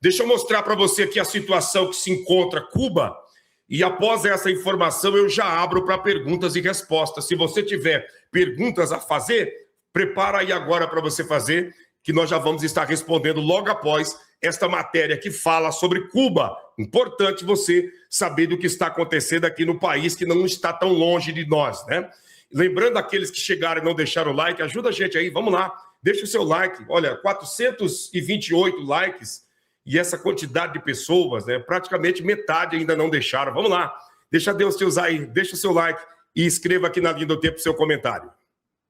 Deixa eu mostrar para você aqui a situação que se encontra Cuba. E após essa informação, eu já abro para perguntas e respostas. Se você tiver perguntas a fazer, prepara aí agora para você fazer, que nós já vamos estar respondendo logo após esta matéria que fala sobre Cuba. Importante você saber do que está acontecendo aqui no país, que não está tão longe de nós, né? Lembrando aqueles que chegaram e não deixaram o like, ajuda a gente aí, vamos lá, deixa o seu like. Olha, 428 likes e essa quantidade de pessoas, né? Praticamente metade ainda não deixaram. Vamos lá, deixa Deus te usar aí, deixa o seu like e escreva aqui na linha do tempo o seu comentário.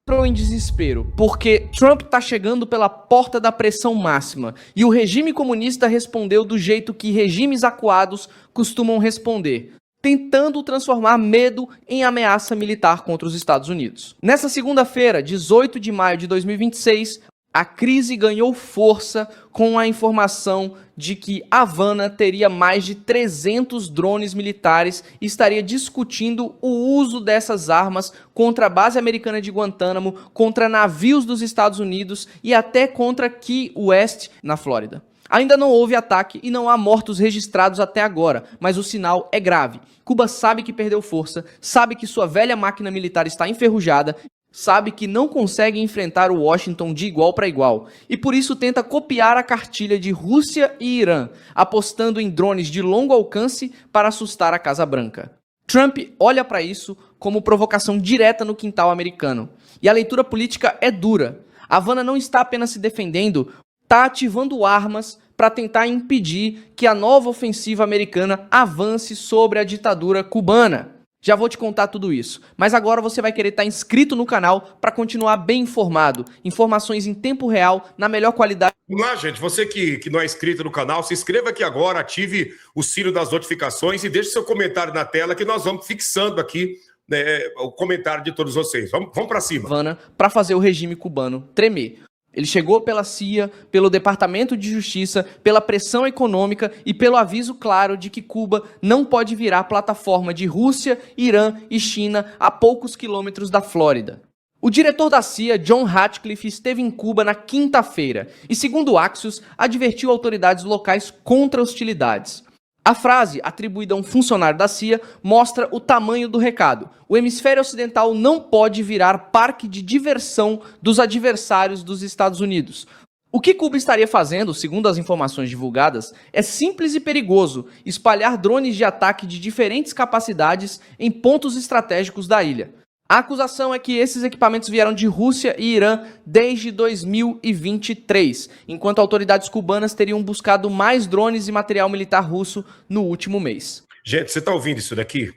Entrou em desespero, porque Trump está chegando pela porta da pressão máxima e o regime comunista respondeu do jeito que regimes acuados costumam responder, tentando transformar medo em ameaça militar contra os Estados Unidos. Nessa segunda-feira, 18 de maio de 2026, a crise ganhou força com a informação de que Havana teria mais de 300 drones militares e estaria discutindo o uso dessas armas contra a base americana de Guantánamo, contra navios dos Estados Unidos e até contra Key West, na Flórida. Ainda não houve ataque e não há mortos registrados até agora, mas o sinal é grave. Cuba sabe que perdeu força, sabe que sua velha máquina militar está enferrujada, sabe que não consegue enfrentar o Washington de igual para igual, e por isso tenta copiar a cartilha de Rússia e Irã, apostando em drones de longo alcance para assustar a Casa Branca. Trump olha para isso como provocação direta no quintal americano, e a leitura política é dura. Havana não está apenas se defendendo, está ativando armas para tentar impedir que a nova ofensiva americana avance sobre a ditadura cubana. Já vou te contar tudo isso, mas agora você vai querer estar inscrito no canal para continuar bem informado. Informações em tempo real, na melhor qualidade. Vamos lá, gente. Você que não é inscrito no canal, se inscreva aqui agora, ative o sino das notificações e deixe seu comentário na tela que nós vamos fixando aqui, né, o comentário de todos vocês. Vamos para cima. Havana para fazer o regime cubano tremer. Ele chegou pela CIA, pelo Departamento de Justiça, pela pressão econômica e pelo aviso claro de que Cuba não pode virar plataforma de Rússia, Irã e China a poucos quilômetros da Flórida. O diretor da CIA, John Ratcliffe, esteve em Cuba na quinta-feira e, segundo o Axios, advertiu autoridades locais contra hostilidades. A frase, atribuída a um funcionário da CIA, mostra o tamanho do recado. O hemisfério ocidental não pode virar parque de diversão dos adversários dos Estados Unidos. O que Cuba estaria fazendo, segundo as informações divulgadas, é simples e perigoso: espalhar drones de ataque de diferentes capacidades em pontos estratégicos da ilha. A acusação é que esses equipamentos vieram de Rússia e Irã desde 2023, enquanto autoridades cubanas teriam buscado mais drones e material militar russo no último mês. Gente, você está ouvindo isso daqui?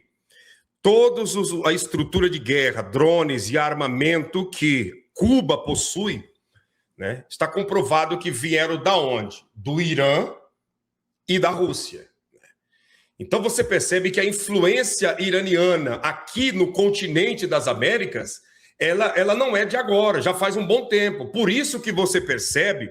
A estrutura de guerra, drones e armamento que Cuba possui, né, está comprovado que vieram da onde? Do Irã e da Rússia. Então você percebe que a influência iraniana aqui no continente das Américas, ela não é de agora, já faz um bom tempo. Por isso que você percebe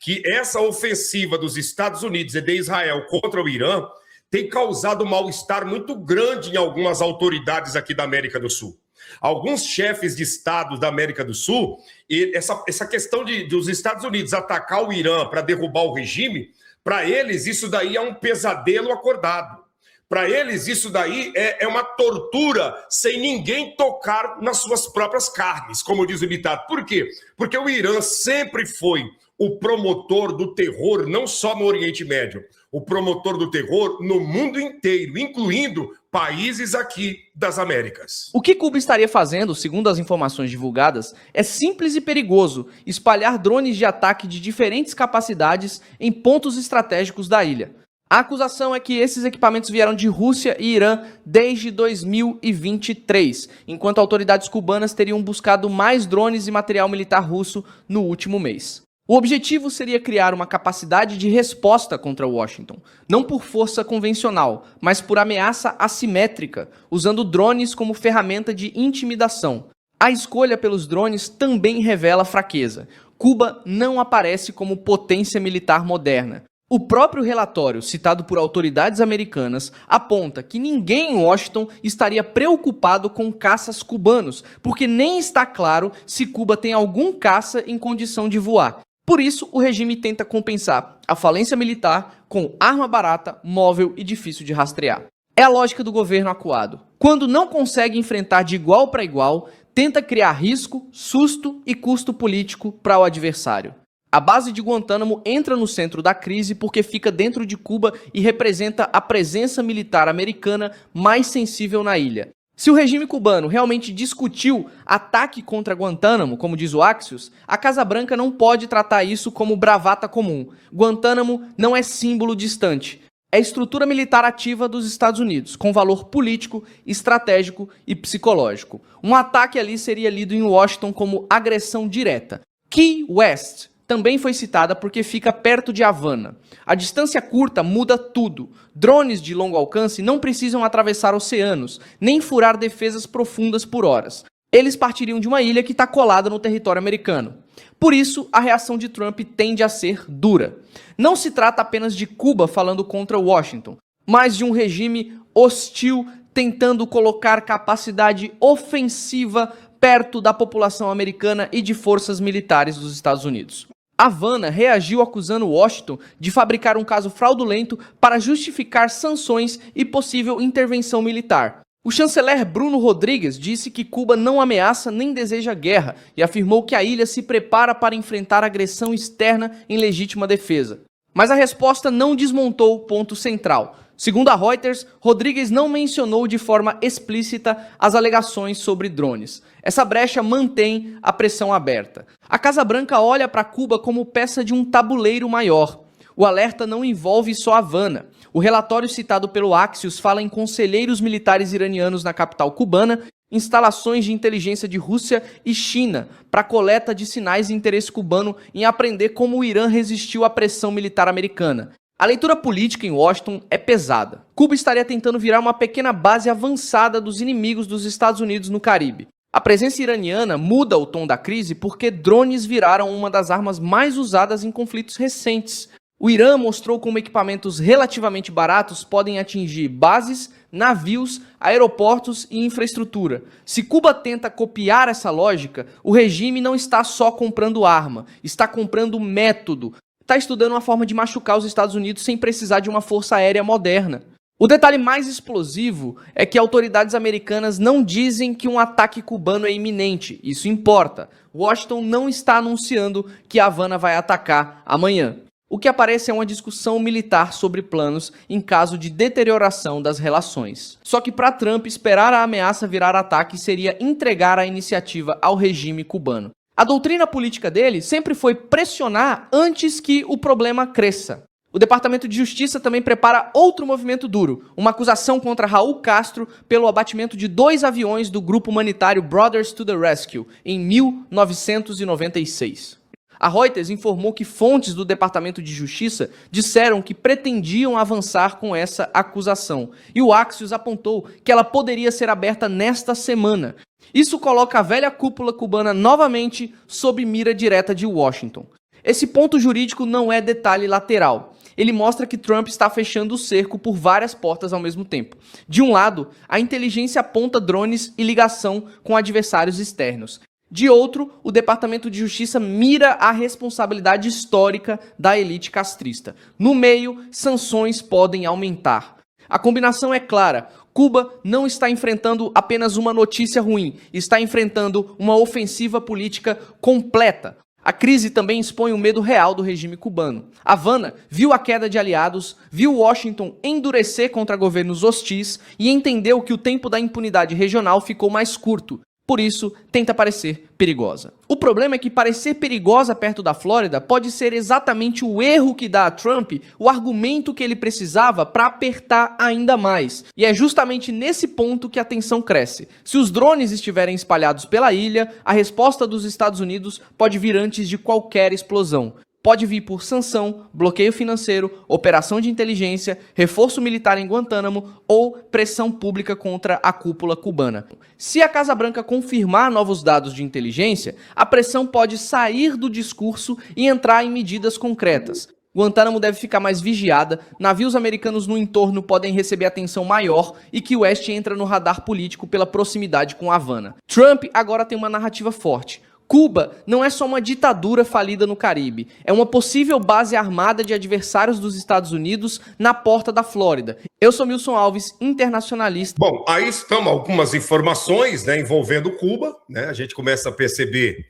que essa ofensiva dos Estados Unidos e de Israel contra o Irã tem causado um mal-estar muito grande em algumas autoridades aqui da América do Sul. Alguns chefes de Estado da América do Sul, e essa questão dos Estados Unidos atacar o Irã para derrubar o regime, para eles isso daí é um pesadelo acordado. Para eles, isso daí é uma tortura sem ninguém tocar nas suas próprias carnes, como diz o ditado. Por quê? Porque o Irã sempre foi o promotor do terror, não só no Oriente Médio, o promotor do terror no mundo inteiro, incluindo países aqui das Américas. O que Cuba estaria fazendo, segundo as informações divulgadas, é simples e perigoso: espalhar drones de ataque de diferentes capacidades em pontos estratégicos da ilha. A acusação é que esses equipamentos vieram de Rússia e Irã desde 2023, enquanto autoridades cubanas teriam buscado mais drones e material militar russo no último mês. O objetivo seria criar uma capacidade de resposta contra Washington, não por força convencional, mas por ameaça assimétrica, usando drones como ferramenta de intimidação. A escolha pelos drones também revela fraqueza. Cuba não aparece como potência militar moderna. O próprio relatório, citado por autoridades americanas, aponta que ninguém em Washington estaria preocupado com caças cubanos, porque nem está claro se Cuba tem algum caça em condição de voar. Por isso, o regime tenta compensar a falência militar com arma barata, móvel e difícil de rastrear. É a lógica do governo acuado. Quando não consegue enfrentar de igual para igual, tenta criar risco, susto e custo político para o adversário. A base de Guantánamo entra no centro da crise porque fica dentro de Cuba e representa a presença militar americana mais sensível na ilha. Se o regime cubano realmente discutiu ataque contra Guantánamo, como diz o Axios, a Casa Branca não pode tratar isso como bravata comum. Guantánamo não é símbolo distante. É estrutura militar ativa dos Estados Unidos, com valor político, estratégico e psicológico. Um ataque ali seria lido em Washington como agressão direta. Key West também foi citada porque fica perto de Havana. A distância curta muda tudo. Drones de longo alcance não precisam atravessar oceanos, nem furar defesas profundas por horas. Eles partiriam de uma ilha que está colada no território americano. Por isso, a reação de Trump tende a ser dura. Não se trata apenas de Cuba falando contra Washington, mas de um regime hostil tentando colocar capacidade ofensiva perto da população americana e de forças militares dos Estados Unidos. Havana reagiu acusando Washington de fabricar um caso fraudulento para justificar sanções e possível intervenção militar. O chanceler Bruno Rodrigues disse que Cuba não ameaça nem deseja guerra e afirmou que a ilha se prepara para enfrentar agressão externa em legítima defesa. Mas a resposta não desmontou o ponto central. Segundo a Reuters, Rodrigues não mencionou de forma explícita as alegações sobre drones. Essa brecha mantém a pressão aberta. A Casa Branca olha para Cuba como peça de um tabuleiro maior. O alerta não envolve só Havana. O relatório citado pelo Axios fala em conselheiros militares iranianos na capital cubana, instalações de inteligência de Rússia e China para coleta de sinais de interesse cubano em aprender como o Irã resistiu à pressão militar americana. A leitura política em Washington é pesada. Cuba estaria tentando virar uma pequena base avançada dos inimigos dos Estados Unidos no Caribe. A presença iraniana muda o tom da crise porque drones viraram uma das armas mais usadas em conflitos recentes. O Irã mostrou como equipamentos relativamente baratos podem atingir bases, navios, aeroportos e infraestrutura. Se Cuba tenta copiar essa lógica, o regime não está só comprando arma, está comprando método. Está estudando uma forma de machucar os Estados Unidos sem precisar de uma força aérea moderna. O detalhe mais explosivo é que autoridades americanas não dizem que um ataque cubano é iminente. Isso importa. Washington não está anunciando que Havana vai atacar amanhã. O que aparece é uma discussão militar sobre planos em caso de deterioração das relações. Só que para Trump, esperar a ameaça virar ataque seria entregar a iniciativa ao regime cubano. A doutrina política dele sempre foi pressionar antes que o problema cresça. O Departamento de Justiça também prepara outro movimento duro, uma acusação contra Raul Castro pelo abatimento de 2 aviões do grupo humanitário Brothers to the Rescue em 1996. A Reuters informou que fontes do Departamento de Justiça disseram que pretendiam avançar com essa acusação, e o Axios apontou que ela poderia ser aberta nesta semana. Isso coloca a velha cúpula cubana novamente sob mira direta de Washington. Esse ponto jurídico não é detalhe lateral. Ele mostra que Trump está fechando o cerco por várias portas ao mesmo tempo. De um lado, a inteligência aponta drones e ligação com adversários externos. De outro, o Departamento de Justiça mira a responsabilidade histórica da elite castrista. No meio, sanções podem aumentar. A combinação é clara. Cuba não está enfrentando apenas uma notícia ruim, está enfrentando uma ofensiva política completa. A crise também expõe o medo real do regime cubano. Havana viu a queda de aliados, viu Washington endurecer contra governos hostis e entendeu que o tempo da impunidade regional ficou mais curto. Por isso, tenta parecer perigosa. O problema é que parecer perigosa perto da Flórida pode ser exatamente o erro que dá a Trump o argumento que ele precisava para apertar ainda mais. E é justamente nesse ponto que a tensão cresce. Se os drones estiverem espalhados pela ilha, a resposta dos Estados Unidos pode vir antes de qualquer explosão. Pode vir por sanção, bloqueio financeiro, operação de inteligência, reforço militar em Guantánamo ou pressão pública contra a cúpula cubana. Se a Casa Branca confirmar novos dados de inteligência, a pressão pode sair do discurso e entrar em medidas concretas. Guantánamo deve ficar mais vigiada, navios americanos no entorno podem receber atenção maior e Key West entra no radar político pela proximidade com Havana. Trump agora tem uma narrativa forte. Cuba não é só uma ditadura falida no Caribe, é uma possível base armada de adversários dos Estados Unidos na porta da Flórida. Eu sou Milson Alves, internacionalista. Bom, aí estão algumas informações, né, envolvendo Cuba, né? A gente começa a perceber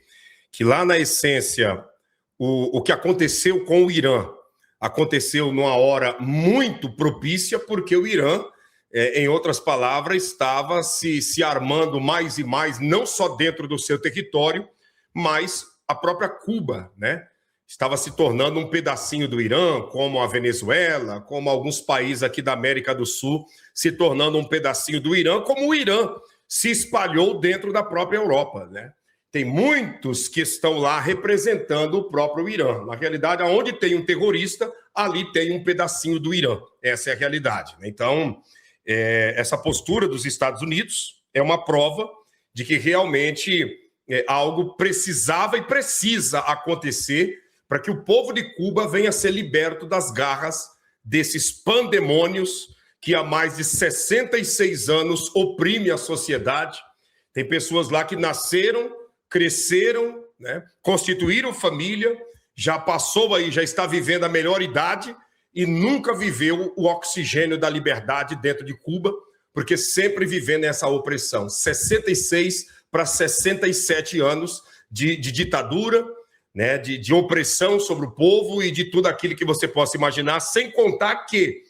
que lá na essência o que aconteceu com o Irã aconteceu numa hora muito propícia, porque o Irã, em outras palavras, estava se armando mais e mais, não só dentro do seu território, mas a própria Cuba, né, estava se tornando um pedacinho do Irã, como a Venezuela, como alguns países aqui da América do Sul, se tornando um pedacinho do Irã, como o Irã se espalhou dentro da própria Europa, né? Tem muitos que estão lá representando o próprio Irã. Na realidade, onde tem um terrorista, ali tem um pedacinho do Irã. Essa é a realidade, né? Então, essa postura dos Estados Unidos é uma prova de que realmente algo precisava e precisa acontecer para que o povo de Cuba venha a ser liberto das garras desses pandemônios que há mais de 66 anos oprime a sociedade. Tem pessoas lá que nasceram, cresceram, né, constituíram família, já passou aí, já está vivendo a melhor idade e nunca viveu o oxigênio da liberdade dentro de Cuba, porque sempre vivendo essa opressão. 66 para 67 anos de ditadura, né, de opressão sobre o povo e de tudo aquilo que você possa imaginar, sem contar que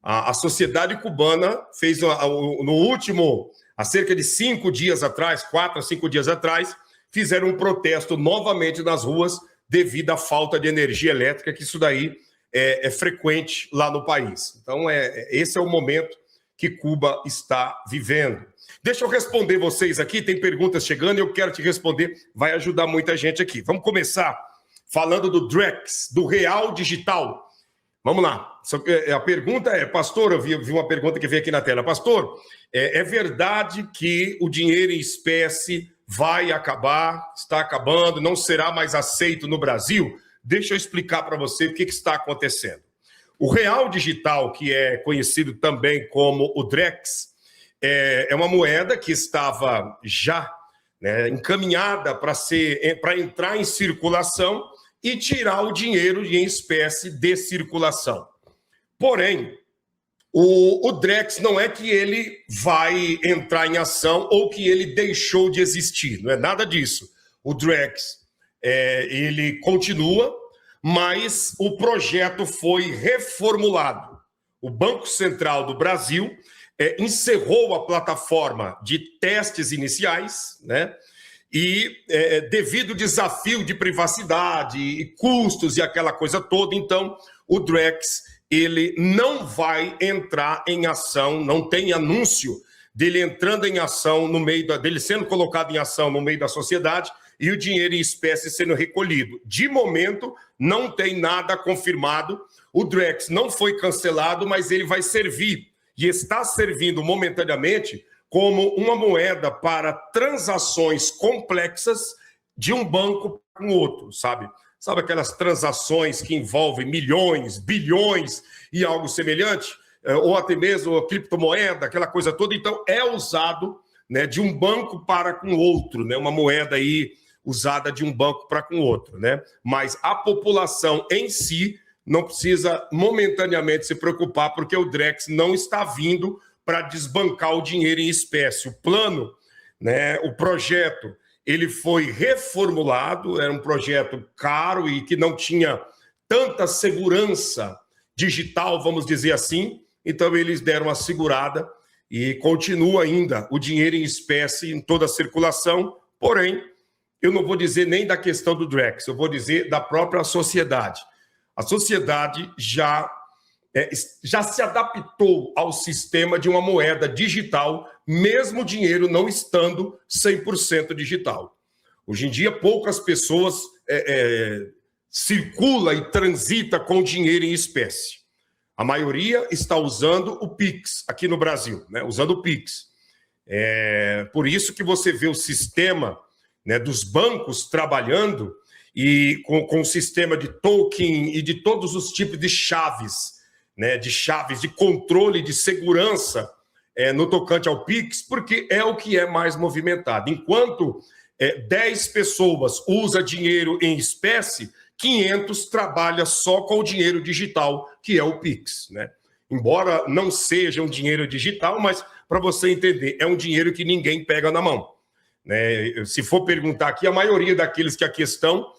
a sociedade cubana fez no último, há cerca de 5 dias atrás, 4 a 5 dias atrás, fizeram um protesto novamente nas ruas devido à falta de energia elétrica, que isso daí é frequente lá no país. Então, esse é o momento que Cuba está vivendo. Deixa eu responder vocês aqui, tem perguntas chegando e eu quero te responder, vai ajudar muita gente aqui. Vamos começar falando do Drex, do Real Digital. Vamos lá. A pergunta é, pastor, eu vi uma pergunta que veio aqui na tela. Pastor, é verdade que o dinheiro em espécie vai acabar, está acabando, não será mais aceito no Brasil? Deixa eu explicar para você o que está acontecendo. O Real Digital, que é conhecido também como o Drex, é uma moeda que estava já, né, encaminhada para entrar em circulação e tirar o dinheiro em espécie de circulação. Porém, o Drex não é que ele vai entrar em ação ou que ele deixou de existir, não é nada disso. O Drex, ele continua, mas o projeto foi reformulado. O Banco Central do Brasil encerrou a plataforma de testes iniciais, né? E devido ao desafio de privacidade e custos e aquela coisa toda, então o Drex ele não vai entrar em ação, não tem anúncio dele entrando em ação no meio dele sendo colocado em ação no meio da sociedade e o dinheiro em espécie sendo recolhido. De momento, não tem nada confirmado. O Drex não foi cancelado, mas ele vai servir e está servindo momentaneamente como uma moeda para transações complexas de um banco com outro, sabe? Sabe aquelas transações que envolvem milhões, bilhões e algo semelhante? Ou até mesmo a criptomoeda, aquela coisa toda. Então, é usado, né, de um banco para com outro, né? Uma moeda aí usada de um banco para com outro, né? Mas a população em si não precisa momentaneamente se preocupar, porque o Drex não está vindo para desbancar o dinheiro em espécie. O plano, né, o projeto, ele foi reformulado, era um projeto caro e que não tinha tanta segurança digital, vamos dizer assim, então eles deram uma segurada e continua ainda o dinheiro em espécie em toda a circulação, porém, eu não vou dizer nem da questão do Drex, eu vou dizer da própria sociedade. A sociedade já se adaptou ao sistema de uma moeda digital, mesmo o dinheiro não estando 100% digital. Hoje em dia, poucas pessoas circula e transita com dinheiro em espécie. A maioria está usando o Pix aqui no Brasil, né? Usando o Pix. Por isso que você vê o sistema, né, dos bancos trabalhando e com o sistema de token e de todos os tipos de chaves, né, de chaves de controle de segurança no tocante ao Pix, porque é o que é mais movimentado. Enquanto 10 pessoas usa dinheiro em espécie, 500 trabalha só com o dinheiro digital, que é o Pix, né? Embora não seja um dinheiro digital, mas para você entender, é um dinheiro que ninguém pega na mão, né? Se for perguntar aqui, a maioria daqueles que aqui estão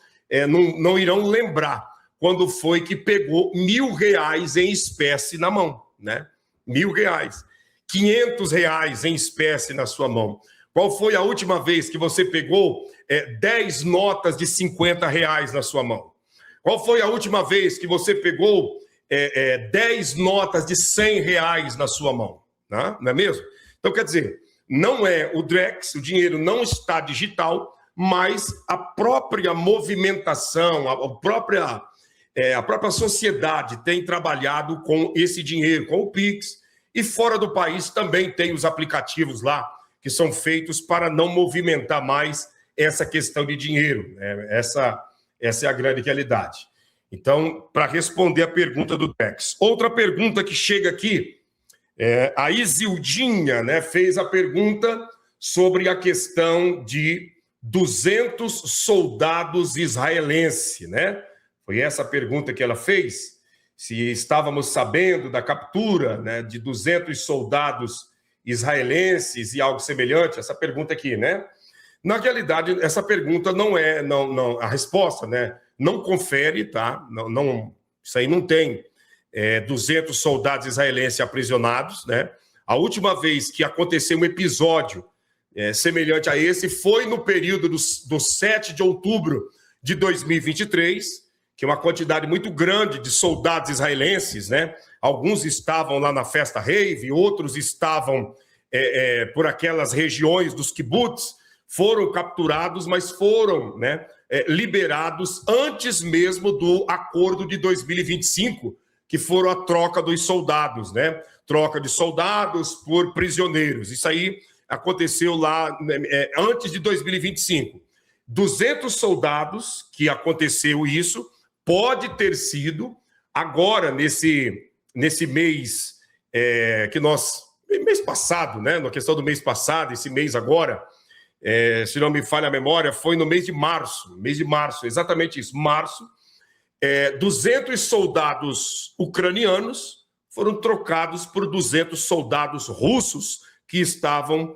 não irão lembrar quando foi que pegou R$1.000 em espécie na mão, né? R$1.000, R$500 em espécie na sua mão. Qual foi a última vez que você pegou 10 notas de R$50 na sua mão? Qual foi a última vez que você pegou 10 notas de R$100 na sua mão? Né? Não é mesmo? Então, quer dizer, não é o Drex, o dinheiro não está digital, mas a própria movimentação, a própria sociedade tem trabalhado com esse dinheiro, com o Pix, e fora do país também tem os aplicativos lá que são feitos para não movimentar mais essa questão de dinheiro, né? Essa é a grande realidade. Então, para responder a pergunta do Drex. Outra pergunta que chega aqui, a Isildinha, né, fez a pergunta sobre a questão de 200 soldados israelenses, né? Foi essa a pergunta que ela fez, se estávamos sabendo da captura, né, de 200 soldados israelenses e algo semelhante, essa pergunta aqui, né? Na realidade, essa pergunta não a resposta, né, não confere, tá? Isso aí não tem 200 soldados israelenses aprisionados, né? A última vez que aconteceu um episódio semelhante a esse foi no período do 7 de outubro de 2023, que é uma quantidade muito grande de soldados israelenses, né? Alguns estavam lá na festa rave, outros estavam por aquelas regiões dos kibbutz, foram capturados, mas foram, né, liberados antes mesmo do acordo de 2025, que foram a troca dos soldados, né? Troca de soldados por prisioneiros. Isso aí aconteceu lá antes de 2025. 200 soldados que aconteceu isso, pode ter sido agora, nesse mês mês passado, né? Na questão do mês passado, esse mês agora, se não me falha a memória, foi no mês de março, exatamente isso, março, 200 soldados ucranianos foram trocados por 200 soldados russos que estavam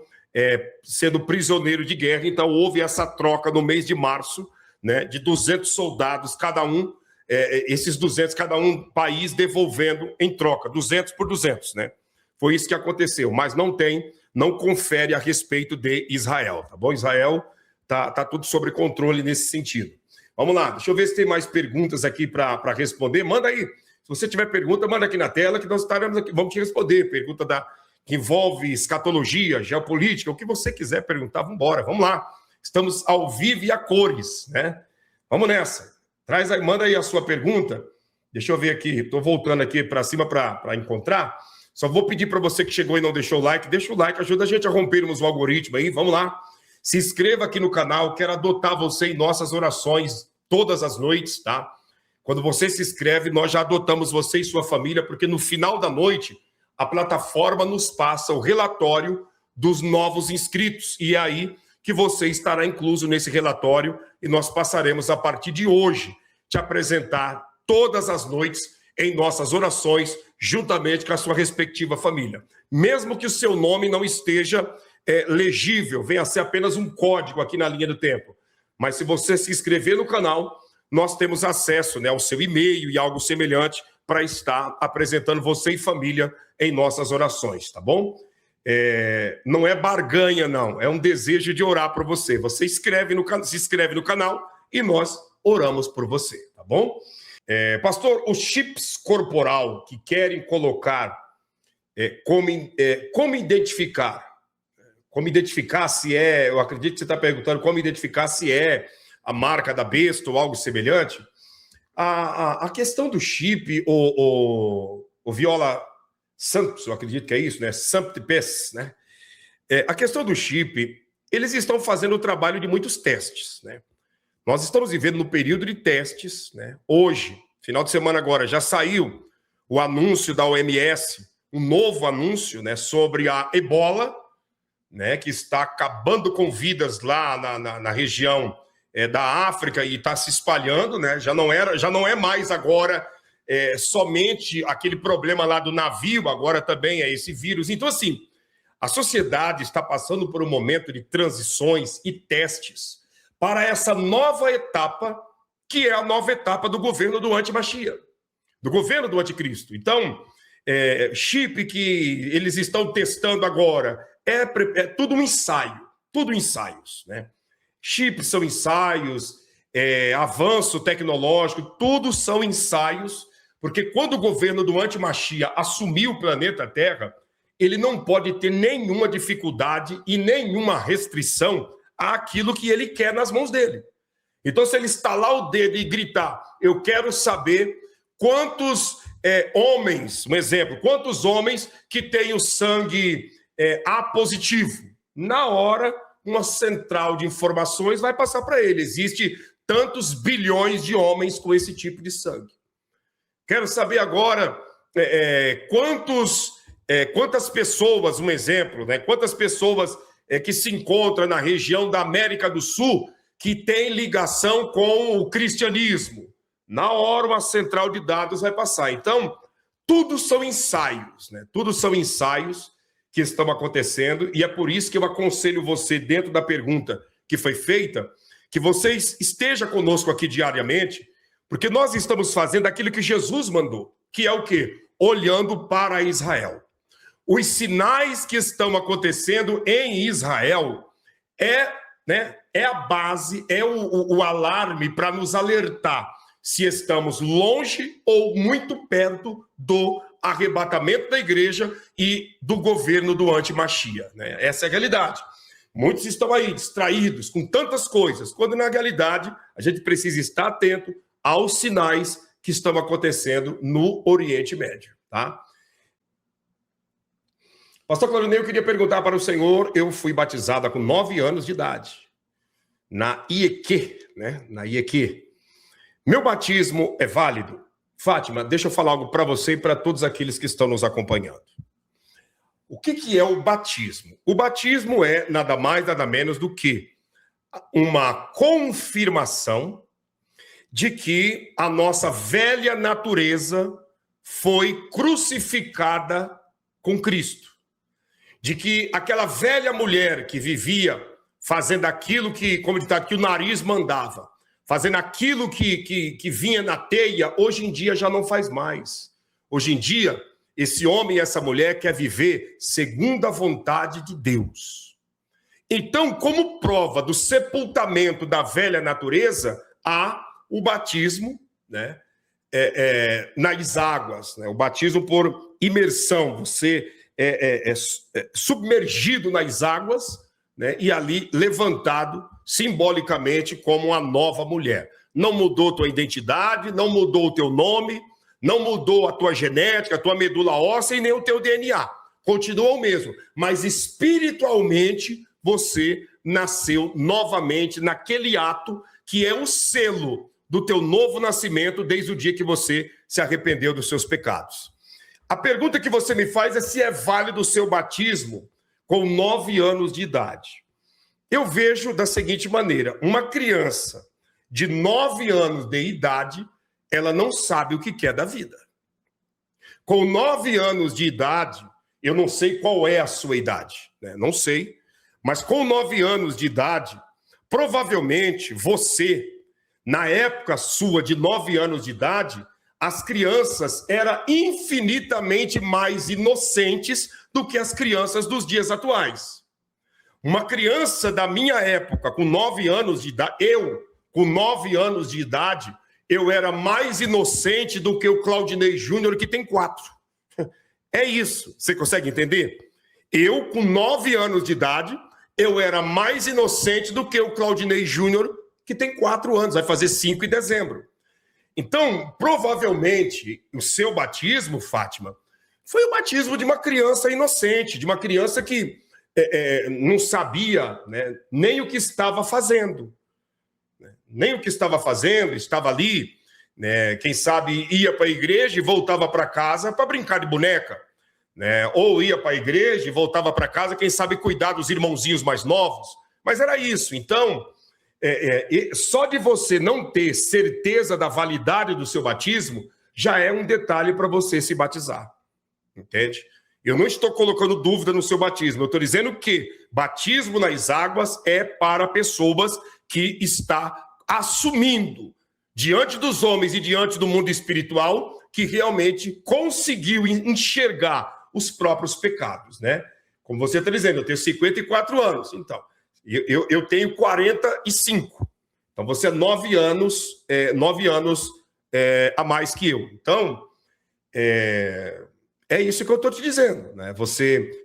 sendo prisioneiros de guerra. Então, houve essa troca no mês de março, né, de 200 soldados, cada um, esses 200, cada um país devolvendo em troca, 200 por 200, né? Foi isso que aconteceu, mas não confere a respeito de Israel, tá bom? Israel tá tudo sob controle nesse sentido. Vamos lá, deixa eu ver se tem mais perguntas aqui para responder. Manda aí, se você tiver pergunta, manda aqui na tela que nós estaremos aqui, vamos te responder. Pergunta que envolve escatologia, geopolítica, o que você quiser perguntar, vamos embora, vamos lá. Estamos ao vivo e a cores, né? Vamos nessa. Traz aí, manda aí a sua pergunta. Deixa eu ver aqui, estou voltando aqui para cima para encontrar. Só vou pedir para você que chegou e não deixou o like, deixa o like, ajuda a gente a rompermos o algoritmo aí, vamos lá. Se inscreva aqui no canal, quero adotar você em nossas orações todas as noites, tá? Quando você se inscreve, nós já adotamos você e sua família, porque no final da noite, a plataforma nos passa o relatório dos novos inscritos, e é aí que você estará incluso nesse relatório, e nós passaremos a partir de hoje te apresentar todas as noites em nossas orações, juntamente com a sua respectiva família. Mesmo que o seu nome não esteja legível, venha a ser apenas um código aqui na linha do tempo. Mas se você se inscrever no canal, nós temos acesso, né, ao seu e-mail e algo semelhante para estar apresentando você e família em nossas orações, tá bom? Não é barganha, não. É um desejo de orar por você. Você se inscreve no canal e nós oramos por você, tá bom? Pastor, os chips corporal que querem colocar, como identificar? Como identificar se eu acredito que você está perguntando como identificar se é a marca da besta ou algo semelhante. A questão do chip, o Viola Santos, eu acredito que é isso, né? Samptipes, né? A questão do chip, eles estão fazendo o trabalho de muitos testes, né? Nós estamos vivendo no período de testes, né? Hoje, final de semana agora, já saiu o anúncio da OMS, um novo anúncio, né, sobre a ebola, né, que está acabando com vidas lá na região da África e está se espalhando, né? Já não é mais agora somente aquele problema lá do navio, agora também é esse vírus. Então, assim, a sociedade está passando por um momento de transições e testes para essa nova etapa, que é a nova etapa do governo do anti-Machia, do governo do anticristo. Então, chip que eles estão testando agora é tudo um ensaio, tudo ensaios, né? Chips são ensaios, avanço tecnológico, tudo são ensaios, porque quando o governo do anti-Machia assumir o planeta Terra, ele não pode ter nenhuma dificuldade e nenhuma restrição àquilo que ele quer nas mãos dele. Então, se ele estalar o dedo e gritar, eu quero saber quantos homens, um exemplo, quantos homens que têm o sangue A positivo, na hora, uma central de informações vai passar para ele. Existe tantos bilhões de homens com esse tipo de sangue. Quero saber agora quantas pessoas, um exemplo, né? Quantas pessoas que se encontram na região da América do Sul que têm ligação com o cristianismo. Na hora, uma central de dados vai passar. Então, tudo são ensaios, né? Tudo são ensaios que estão acontecendo, e é por isso que eu aconselho você, dentro da pergunta que foi feita, que você esteja conosco aqui diariamente, porque nós estamos fazendo aquilo que Jesus mandou, que é o quê? Olhando para Israel. Os sinais que estão acontecendo em Israel é a base, é o alarme para nos alertar se estamos longe ou muito perto do arrebatamento da igreja e do governo do anti-Machia, né? Essa é a realidade. Muitos estão aí distraídos com tantas coisas, quando na realidade a gente precisa estar atento aos sinais que estão acontecendo no Oriente Médio, tá? Pastor Claudinei, eu queria perguntar para o senhor, eu fui batizada com 9 anos de idade, na IEQ, né? Na IEQ. Meu batismo é válido? Fátima, deixa eu falar algo para você e para todos aqueles que estão nos acompanhando. O que é o batismo? O batismo é nada mais, nada menos do que uma confirmação de que a nossa velha natureza foi crucificada com Cristo. De que aquela velha mulher que vivia fazendo aquilo que, como está aqui, o nariz mandava, fazendo aquilo que vinha na teia, hoje em dia já não faz mais. Hoje em dia, esse homem e essa mulher quer viver segundo a vontade de Deus. Então, como prova do sepultamento da velha natureza, há o batismo, né, nas águas, né, o batismo por imersão. Você é submergido nas águas, né, e ali levantado simbolicamente como uma nova mulher. Não mudou tua identidade, não mudou o teu nome, não mudou a tua genética, a tua medula óssea e nem o teu DNA. Continua o mesmo, mas espiritualmente você nasceu novamente naquele ato que é o selo do teu novo nascimento desde o dia que você se arrependeu dos seus pecados. A pergunta que você me faz é se é válido o seu batismo com 9 anos de idade. Eu vejo da seguinte maneira: uma criança de 9 anos de idade, ela não sabe o que quer da vida. Com 9 anos de idade, eu não sei qual é a sua idade, né? Não sei, mas com 9 anos de idade, provavelmente você, na época sua de 9 anos de idade, as crianças eram infinitamente mais inocentes do que as crianças dos dias atuais. Uma criança da minha época, com 9 anos de idade, com 9 anos de idade, eu era mais inocente do que o Claudinei Júnior, que tem 4. É isso, você consegue entender? Eu, com 9 anos de idade, eu era mais inocente do que o Claudinei Júnior, que tem 4 anos, vai fazer 5 em dezembro. Então, provavelmente, o seu batismo, Fátima, foi o batismo de uma criança inocente, de uma criança que não sabia, né, nem o que estava fazendo. Nem o que estava fazendo, estava ali, né, quem sabe ia para a igreja e voltava para casa para brincar de boneca. né? Ou ia para a igreja e voltava para casa, quem sabe cuidar dos irmãozinhos mais novos. Mas era isso. Então, só de você não ter certeza da validade do seu batismo, já é um detalhe para você se batizar. Entende? Eu não estou colocando dúvida no seu batismo. Eu estou dizendo que batismo nas águas é para pessoas que está assumindo diante dos homens e diante do mundo espiritual que realmente conseguiu enxergar os próprios pecados, né? Como você está dizendo, eu tenho 54 anos, então, eu tenho 45. Então, você é 9 anos a mais que eu. Então, é isso que eu estou te dizendo, né?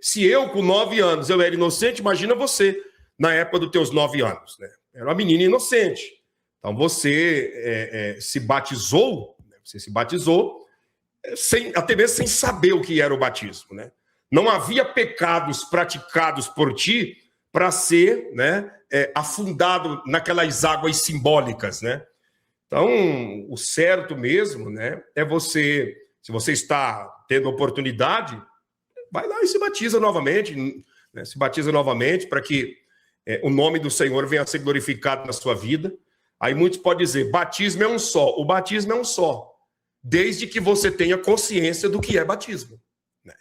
Se eu com 9 anos eu era inocente, imagina você na época dos teus 9 anos, né? Era uma menina inocente. Então você se batizou, né? Você se batizou até mesmo sem saber o que era o batismo, né? Não havia pecados praticados por ti para ser, né, afundado naquelas águas simbólicas, né? Então, o certo mesmo, né, é você, se você está tendo oportunidade, vai lá e se batiza novamente, né? Se batiza novamente para que o nome do Senhor venha a ser glorificado na sua vida. Aí muitos podem dizer, batismo é um só. O batismo é um só, desde que você tenha consciência do que é batismo, né?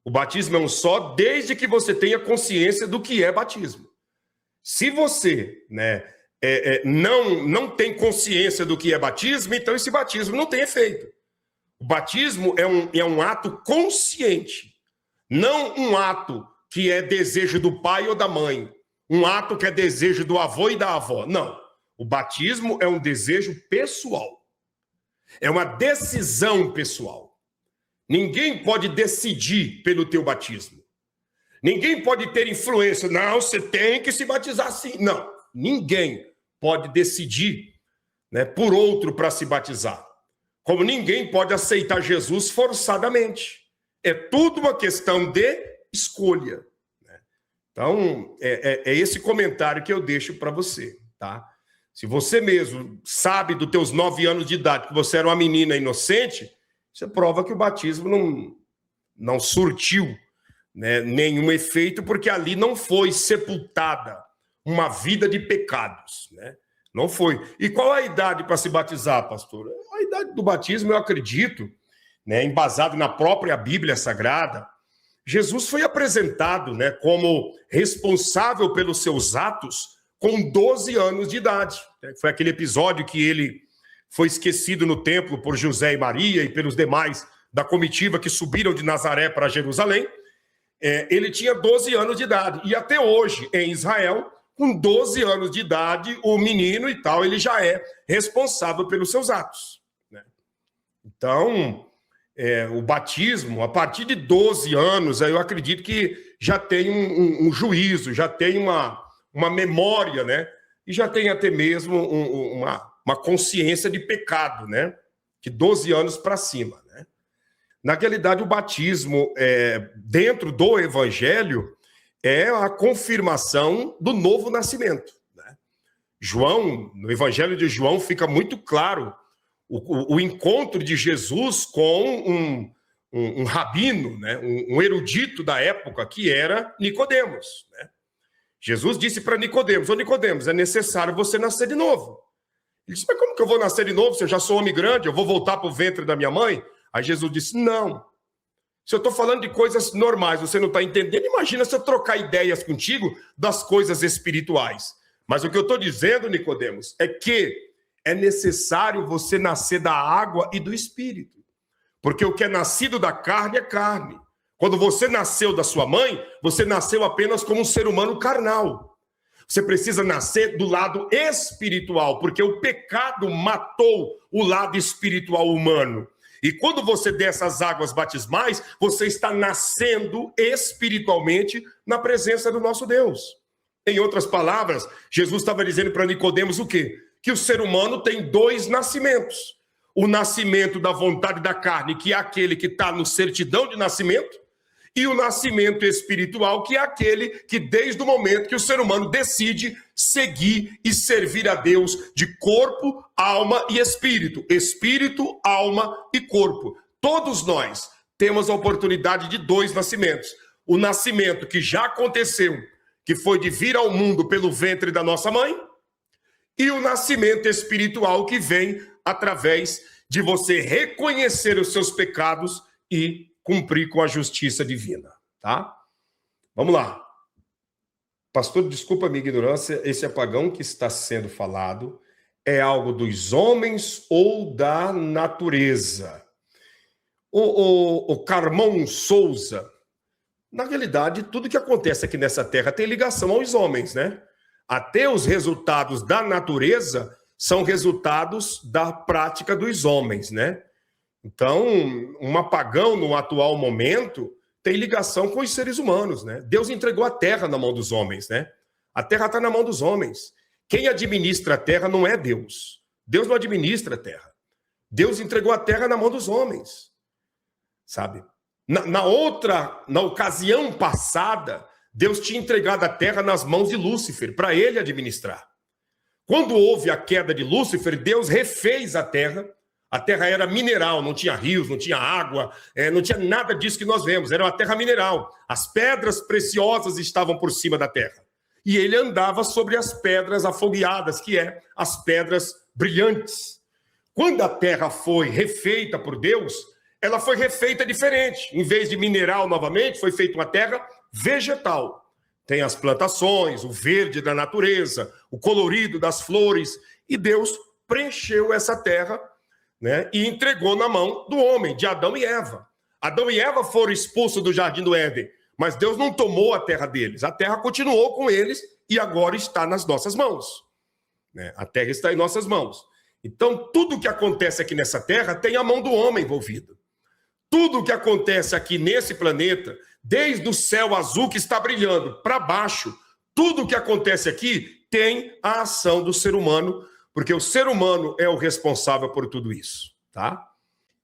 O batismo é um só, desde que você tenha consciência do que é batismo. Se você, né, não tem consciência do que é batismo, então esse batismo não tem efeito. O batismo é um ato consciente, não um ato que é desejo do pai ou da mãe, um ato que é desejo do avô e da avó. Não. O batismo é um desejo pessoal. É uma decisão pessoal. Ninguém pode decidir pelo teu batismo. Ninguém pode ter influência. Não, você tem que se batizar assim. Não. Ninguém pode decidir, né, por outro para se batizar. Como ninguém pode aceitar Jesus forçadamente. É tudo uma questão de escolha, né? Então, é esse comentário que eu deixo para você, tá? Se você mesmo sabe dos teus 9 anos de idade que você era uma menina inocente, você prova que o batismo não surtiu, né, nenhum efeito, porque ali não foi sepultada uma vida de pecados, né? Não foi. E qual a idade para se batizar, pastor? A idade do batismo, eu acredito, né, embasado na própria Bíblia Sagrada, Jesus foi apresentado, né, como responsável pelos seus atos com 12 anos de idade. Foi aquele episódio que ele foi esquecido no templo por José e Maria e pelos demais da comitiva que subiram de Nazaré para Jerusalém. Ele tinha 12 anos de idade. E até hoje, em Israel, com 12 anos de idade, o menino e tal, ele já é responsável pelos seus atos, né? Então, o batismo, a partir de 12 anos, eu acredito que já tem um juízo, já tem uma memória, né? E já tem até mesmo uma consciência de pecado, né? De 12 anos para cima, né? Na realidade, o batismo, dentro do Evangelho, é a confirmação do novo nascimento, né? No Evangelho de João, fica muito claro o encontro de Jesus com um rabino, né? Um erudito da época, que era Nicodemos, né? Jesus disse para Nicodemos, ô Nicodemos, é necessário você nascer de novo. Ele disse, mas como que eu vou nascer de novo se eu já sou homem grande, eu vou voltar para o ventre da minha mãe? Aí Jesus disse, não. Se eu estou falando de coisas normais, você não está entendendo, imagina se eu trocar ideias contigo das coisas espirituais. Mas o que eu estou dizendo, Nicodemos, é que é necessário você nascer da água e do Espírito. Porque o que é nascido da carne é carne. Quando você nasceu da sua mãe, você nasceu apenas como um ser humano carnal. Você precisa nascer do lado espiritual, porque o pecado matou o lado espiritual humano. E quando você desce as águas batismais, você está nascendo espiritualmente na presença do nosso Deus. Em outras palavras, Jesus estava dizendo para Nicodemos o quê? Que o ser humano tem 2 nascimentos. O nascimento da vontade da carne, que é aquele que está no certidão de nascimento, e o nascimento espiritual, que é aquele que desde o momento que o ser humano decide seguir e servir a Deus de corpo, alma e espírito. Espírito, alma e corpo. Todos nós temos a oportunidade de 2 nascimentos. O nascimento que já aconteceu, que foi de vir ao mundo pelo ventre da nossa mãe, e o nascimento espiritual que vem através de você reconhecer os seus pecados e cumprir com a justiça divina, tá? Vamos lá. Pastor, desculpa a minha ignorância, esse apagão que está sendo falado é algo dos homens ou da natureza? O Carmão Souza, na realidade, tudo que acontece aqui nessa terra tem ligação aos homens, né? Até os resultados da natureza são resultados da prática dos homens, né? Então, um apagão no atual momento tem ligação com os seres humanos, né? Deus entregou a terra na mão dos homens, né? A terra está na mão dos homens. Quem administra a terra não é Deus. Deus não administra a terra. Deus entregou a terra na mão dos homens, sabe? Na ocasião passada, Deus tinha entregado a terra nas mãos de Lúcifer, para ele administrar. Quando houve a queda de Lúcifer, Deus refez a terra. A terra era mineral, não tinha rios, não tinha água, não tinha nada disso que nós vemos. Era uma terra mineral. As pedras preciosas estavam por cima da terra. E ele andava sobre as pedras afogueadas, que é as pedras brilhantes. Quando a terra foi refeita por Deus, ela foi refeita diferente. Em vez de mineral novamente, foi feita uma terra vegetal. Tem as plantações, o verde da natureza, o colorido das flores. E Deus preencheu essa terra, né, e entregou na mão do homem, de Adão e Eva. Adão e Eva foram expulsos do jardim do Éden, mas Deus não tomou a terra deles. A terra continuou com eles e agora está nas nossas mãos, né? A terra está em nossas mãos. Então, tudo que acontece aqui nessa terra tem a mão do homem envolvido. Tudo que acontece aqui nesse planeta, desde o céu azul que está brilhando para baixo, tudo que acontece aqui tem a ação do ser humano, porque o ser humano é o responsável por tudo isso, tá?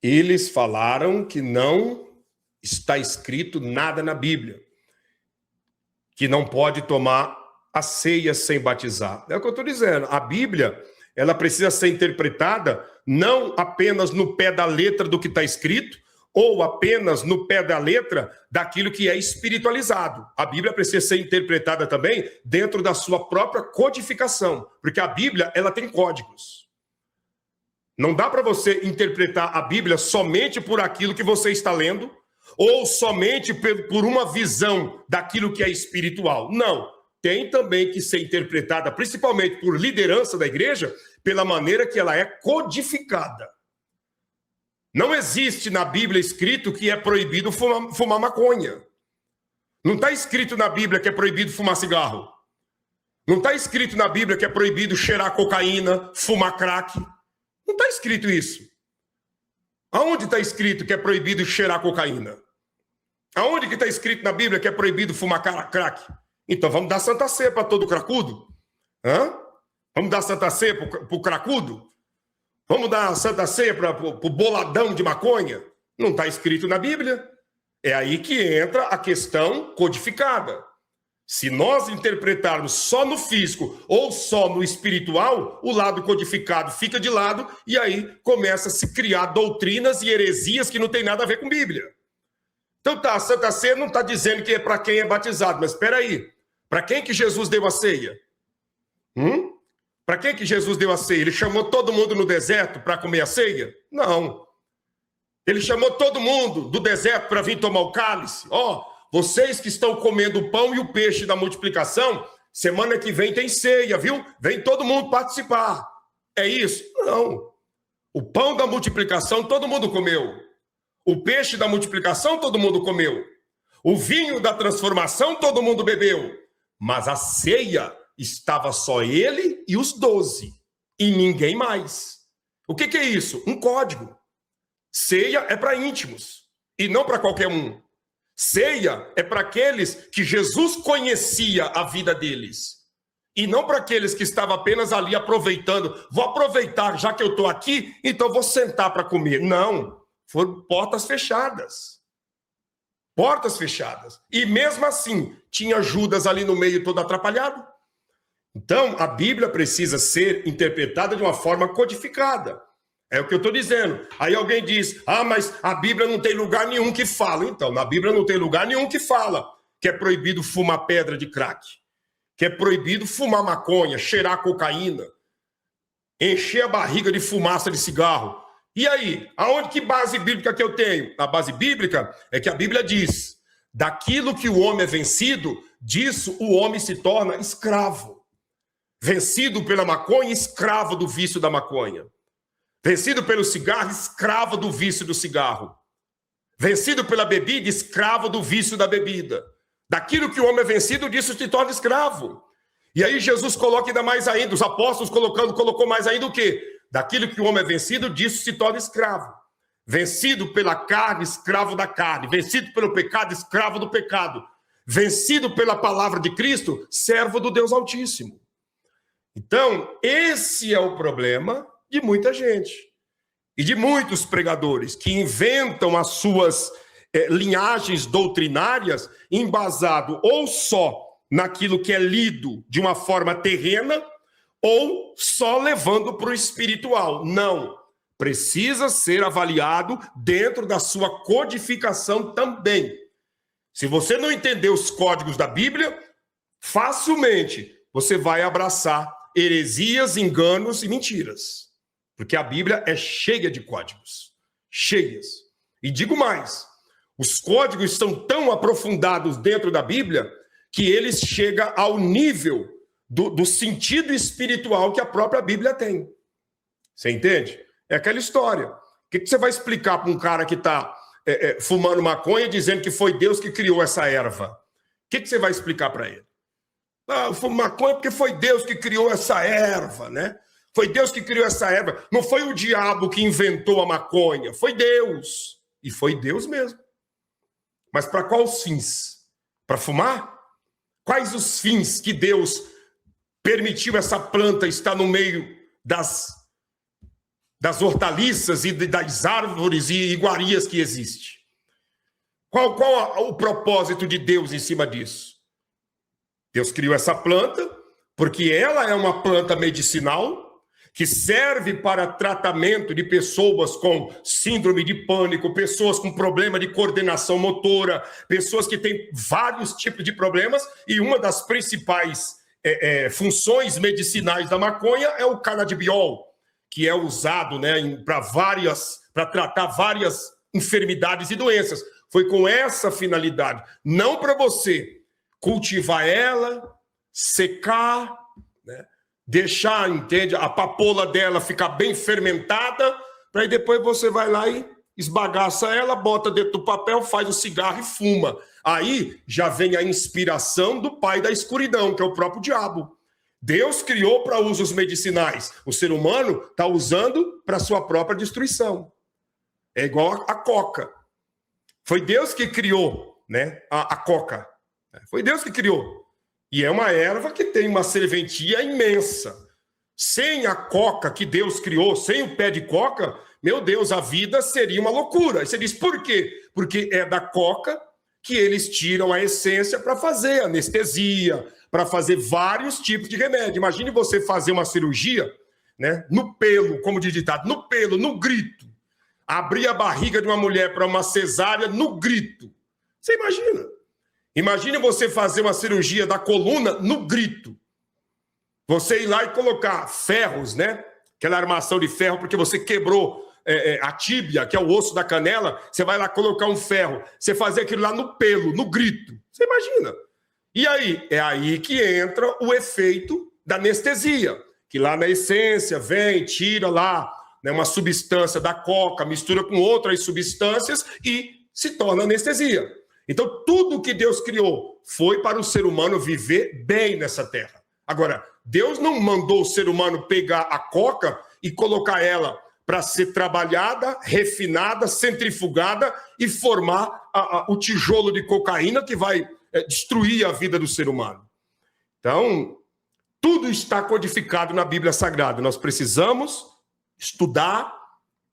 Eles falaram que não está escrito nada na Bíblia, que não pode tomar a ceia sem batizar. É o que eu estou dizendo. A Bíblia, ela precisa ser interpretada não apenas no pé da letra do que está escrito, ou apenas no pé da letra daquilo que é espiritualizado. A Bíblia precisa ser interpretada também dentro da sua própria codificação, porque a Bíblia, ela tem códigos. Não dá para você interpretar a Bíblia somente por aquilo que você está lendo, ou somente por uma visão daquilo que é espiritual. Não. Tem também que ser interpretada, principalmente por liderança da igreja, pela maneira que ela é codificada. Não existe na Bíblia escrito que é proibido fumar maconha. Não está escrito na Bíblia que é proibido fumar cigarro. Não está escrito na Bíblia que é proibido cheirar cocaína, fumar crack. Não está escrito isso. Aonde está escrito que é proibido cheirar cocaína? Aonde que está escrito na Bíblia que é proibido fumar crack? Então vamos dar Santa Ceia para todo cracudo? Vamos dar Santa Ceia para o cracudo? Vamos dar Santa Ceia para o boladão de maconha? Não está escrito na Bíblia. É aí que entra a questão codificada. Se nós interpretarmos só no físico ou só no espiritual, o lado codificado fica de lado e aí começa a se criar doutrinas e heresias que não tem nada a ver com Bíblia. Então tá, a Santa Ceia não está dizendo que é para quem é batizado, mas espera aí. Para quem que Jesus deu a ceia? Para quem que Jesus deu a ceia? Ele chamou todo mundo no deserto para comer a ceia? Não. Ele chamou todo mundo do deserto para vir tomar o cálice. Vocês que estão comendo o pão e o peixe da multiplicação, semana que vem tem ceia, viu? Vem todo mundo participar. É isso? Não. O pão da multiplicação todo mundo comeu. O peixe da multiplicação todo mundo comeu. O vinho da transformação todo mundo bebeu. Mas a ceia estava só ele e os 12. E ninguém mais. O que é isso? Um código. Ceia é para íntimos. E não para qualquer um. Ceia é para aqueles que Jesus conhecia a vida deles. E não para aqueles que estavam apenas ali aproveitando. Vou aproveitar, já que eu estou aqui, então vou sentar para comer. Não. Foram portas fechadas. Portas fechadas. E mesmo assim, tinha Judas ali no meio todo atrapalhado. Então, a Bíblia precisa ser interpretada de uma forma codificada. É o que eu estou dizendo. Aí alguém diz, mas a Bíblia não tem lugar nenhum que fala. Então, na Bíblia não tem lugar nenhum que fala que é proibido fumar pedra de crack, que é proibido fumar maconha, cheirar cocaína, encher a barriga de fumaça de cigarro. E aí, aonde que base bíblica que eu tenho? A base bíblica é que a Bíblia diz, daquilo que o homem é vencido, disso o homem se torna escravo. Vencido pela maconha, escravo do vício da maconha. Vencido pelo cigarro, escravo do vício do cigarro. Vencido pela bebida, escravo do vício da bebida. Daquilo que o homem é vencido, disso se torna escravo. E aí Jesus coloca ainda mais ainda, os apóstolos colocou mais ainda o quê? Daquilo que o homem é vencido, disso se torna escravo. Vencido pela carne, escravo da carne. Vencido pelo pecado, escravo do pecado. Vencido pela palavra de Cristo, servo do Deus Altíssimo. Então, esse é o problema de muita gente e de muitos pregadores que inventam as suas linhagens doutrinárias embasado ou só naquilo que é lido de uma forma terrena ou só levando para o espiritual. Não, precisa ser avaliado dentro da sua codificação também. Se você não entender os códigos da Bíblia, facilmente você vai abraçar heresias, enganos e mentiras. Porque a Bíblia é cheia de códigos. Cheias. E digo mais, os códigos são tão aprofundados dentro da Bíblia que eles chegam ao nível do sentido espiritual que a própria Bíblia tem. Você entende? É aquela história. O que você vai explicar para um cara que está fumando maconha dizendo que foi Deus que criou essa erva? O que você vai explicar para ele? Eu fumo maconha porque foi Deus que criou essa erva, né? Foi Deus que criou essa erva. Não foi o diabo que inventou a maconha. Foi Deus. E foi Deus mesmo. Mas para quais fins? Para fumar? Quais os fins que Deus permitiu essa planta estar no meio das hortaliças e das árvores e iguarias que existe? Qual o propósito de Deus em cima disso? Deus criou essa planta porque ela é uma planta medicinal que serve para tratamento de pessoas com síndrome de pânico, pessoas com problema de coordenação motora, pessoas que têm vários tipos de problemas, e uma das principais funções medicinais da maconha é o canabidiol, que é usado, né, para tratar várias enfermidades e doenças. Foi com essa finalidade, não para você cultivar ela, secar, né? Deixar, entende, a papoula dela ficar bem fermentada, para aí depois você vai lá e esbagaça ela, bota dentro do papel, faz o cigarro e fuma. Aí já vem a inspiração do pai da escuridão, que é o próprio diabo. Deus criou para usos medicinais. O ser humano está usando para sua própria destruição. É igual a coca. Foi Deus que criou, né, a coca. Foi Deus que criou. E é uma erva que tem uma serventia imensa. Sem a coca que Deus criou, sem o pé de coca, meu Deus, a vida seria uma loucura. E você diz, por quê? Porque é da coca que eles tiram a essência para fazer anestesia, para fazer vários tipos de remédio. Imagine você fazer uma cirurgia, né, no pelo, como diz ditado, no pelo, no grito. Abrir a barriga de uma mulher para uma cesárea no grito. Você imagina? Imagine você fazer uma cirurgia da coluna no grito. Você ir lá e colocar ferros, né? Aquela armação de ferro, porque você quebrou a tíbia, que é o osso da canela. Você vai lá colocar um ferro. Você fazer aquilo lá no pelo, no grito. Você imagina? E aí? É aí que entra o efeito da anestesia. Que lá na essência vem, tira lá, né, uma substância da coca, mistura com outras substâncias e se torna anestesia. Então, tudo que Deus criou foi para o ser humano viver bem nessa terra. Agora, Deus não mandou o ser humano pegar a coca e colocar ela para ser trabalhada, refinada, centrifugada e formar o tijolo de cocaína que vai destruir a vida do ser humano. Então, tudo está codificado na Bíblia Sagrada. Nós precisamos estudar,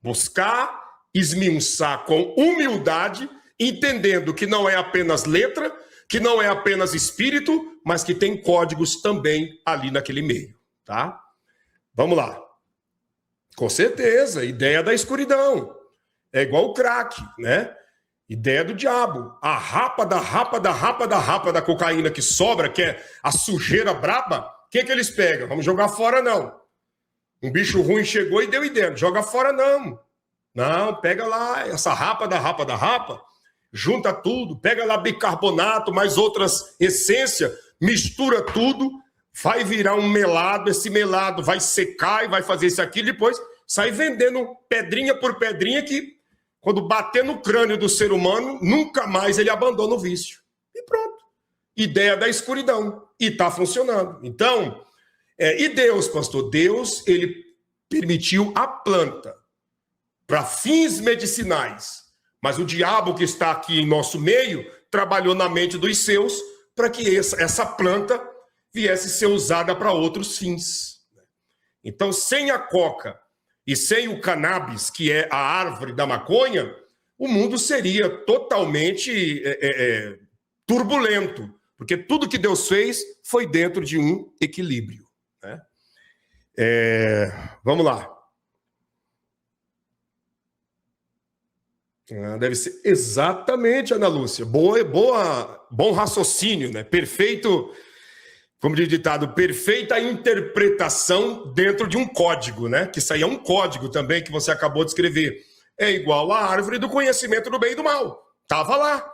buscar, esmiuçar com humildade, entendendo que não é apenas letra, que não é apenas espírito, mas que tem códigos também ali naquele meio, tá? Vamos lá. Com certeza, ideia da escuridão. É igual o crack, né? Ideia do diabo. A rapa da cocaína que sobra, que é a sujeira braba, o que eles pegam? Vamos jogar fora, não. Um bicho ruim chegou e deu ideia. Joga fora, não. Não, pega lá essa rapa, junta tudo, pega lá bicarbonato, mais outras essências, mistura tudo, vai virar um melado, esse melado vai secar e vai fazer isso aqui, depois sai vendendo pedrinha por pedrinha que, quando bater no crânio do ser humano, nunca mais ele abandona o vício. E pronto. Ideia da escuridão. E está funcionando. Então, e Deus, pastor? Deus, ele permitiu a planta para fins medicinais. Mas o diabo que está aqui em nosso meio trabalhou na mente dos seus para que essa planta viesse ser usada para outros fins. Então, sem a coca e sem o cannabis, que é a árvore da maconha, o mundo seria totalmente turbulento, porque tudo que Deus fez foi dentro de um equilíbrio. Né? Vamos lá. Deve ser exatamente, Ana Lúcia. Bom raciocínio, né? Perfeito, como diz o ditado, perfeita interpretação dentro de um código, né? Que isso aí é um código também que você acabou de escrever. É igual à árvore do conhecimento do bem e do mal. Estava lá.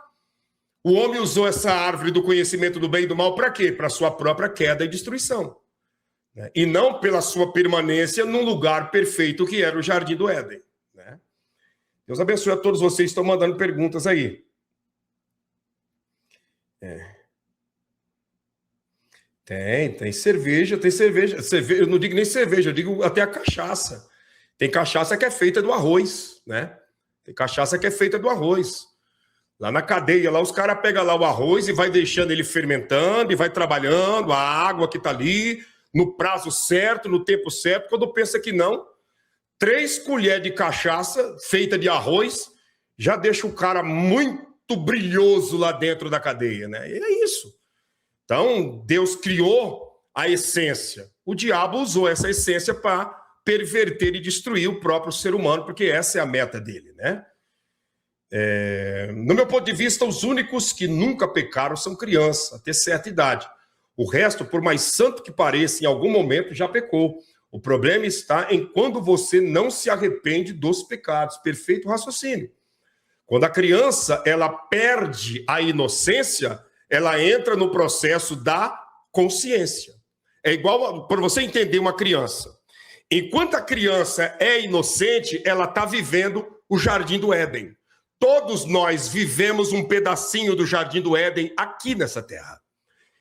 O homem usou essa árvore do conhecimento do bem e do mal para quê? Para sua própria queda e destruição. Né? E não pela sua permanência num lugar perfeito que era o Jardim do Éden. Né? Deus abençoe a todos vocês que estão mandando perguntas aí. Tem cerveja. Eu não digo nem cerveja, eu digo até a cachaça. Tem cachaça que é feita do arroz, né? Tem cachaça que é feita do arroz. Lá na cadeia, lá os caras pegam lá o arroz e vai deixando ele fermentando e vai trabalhando, a água que tá ali, no prazo certo, no tempo certo. Quando pensa que não, 3 colheres de cachaça feita de arroz já deixa o cara muito brilhoso lá dentro da cadeia, né? E é isso. Então, Deus criou a essência. O diabo usou essa essência para perverter e destruir o próprio ser humano, porque essa é a meta dele, né? No meu ponto de vista, os únicos que nunca pecaram são crianças, até certa idade. O resto, por mais santo que pareça, em algum momento já pecou. O problema está em quando você não se arrepende dos pecados. Perfeito raciocínio. Quando a criança ela perde a inocência, ela entra no processo da consciência. É igual para você entender uma criança. Enquanto a criança é inocente, ela está vivendo o Jardim do Éden. Todos nós vivemos um pedacinho do Jardim do Éden aqui nessa terra.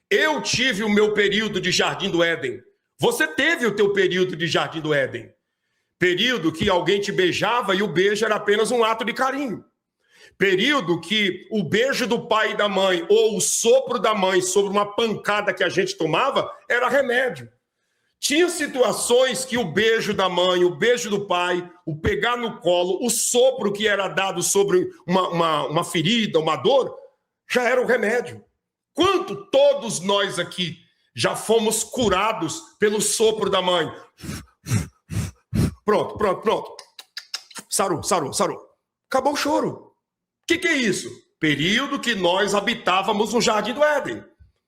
Eu tive o meu período de Jardim do Éden. Você teve o teu período de Jardim do Éden. Período que alguém te beijava e o beijo era apenas um ato de carinho. Período que o beijo do pai e da mãe ou o sopro da mãe sobre uma pancada que a gente tomava era remédio. Tinha situações que o beijo da mãe, o beijo do pai, o pegar no colo, o sopro que era dado sobre uma ferida, uma dor, já era o remédio. Quanto todos nós aqui já fomos curados pelo sopro da mãe? Pronto. Sarou. Acabou o choro. O que é isso? Período que nós habitávamos no Jardim do Éden.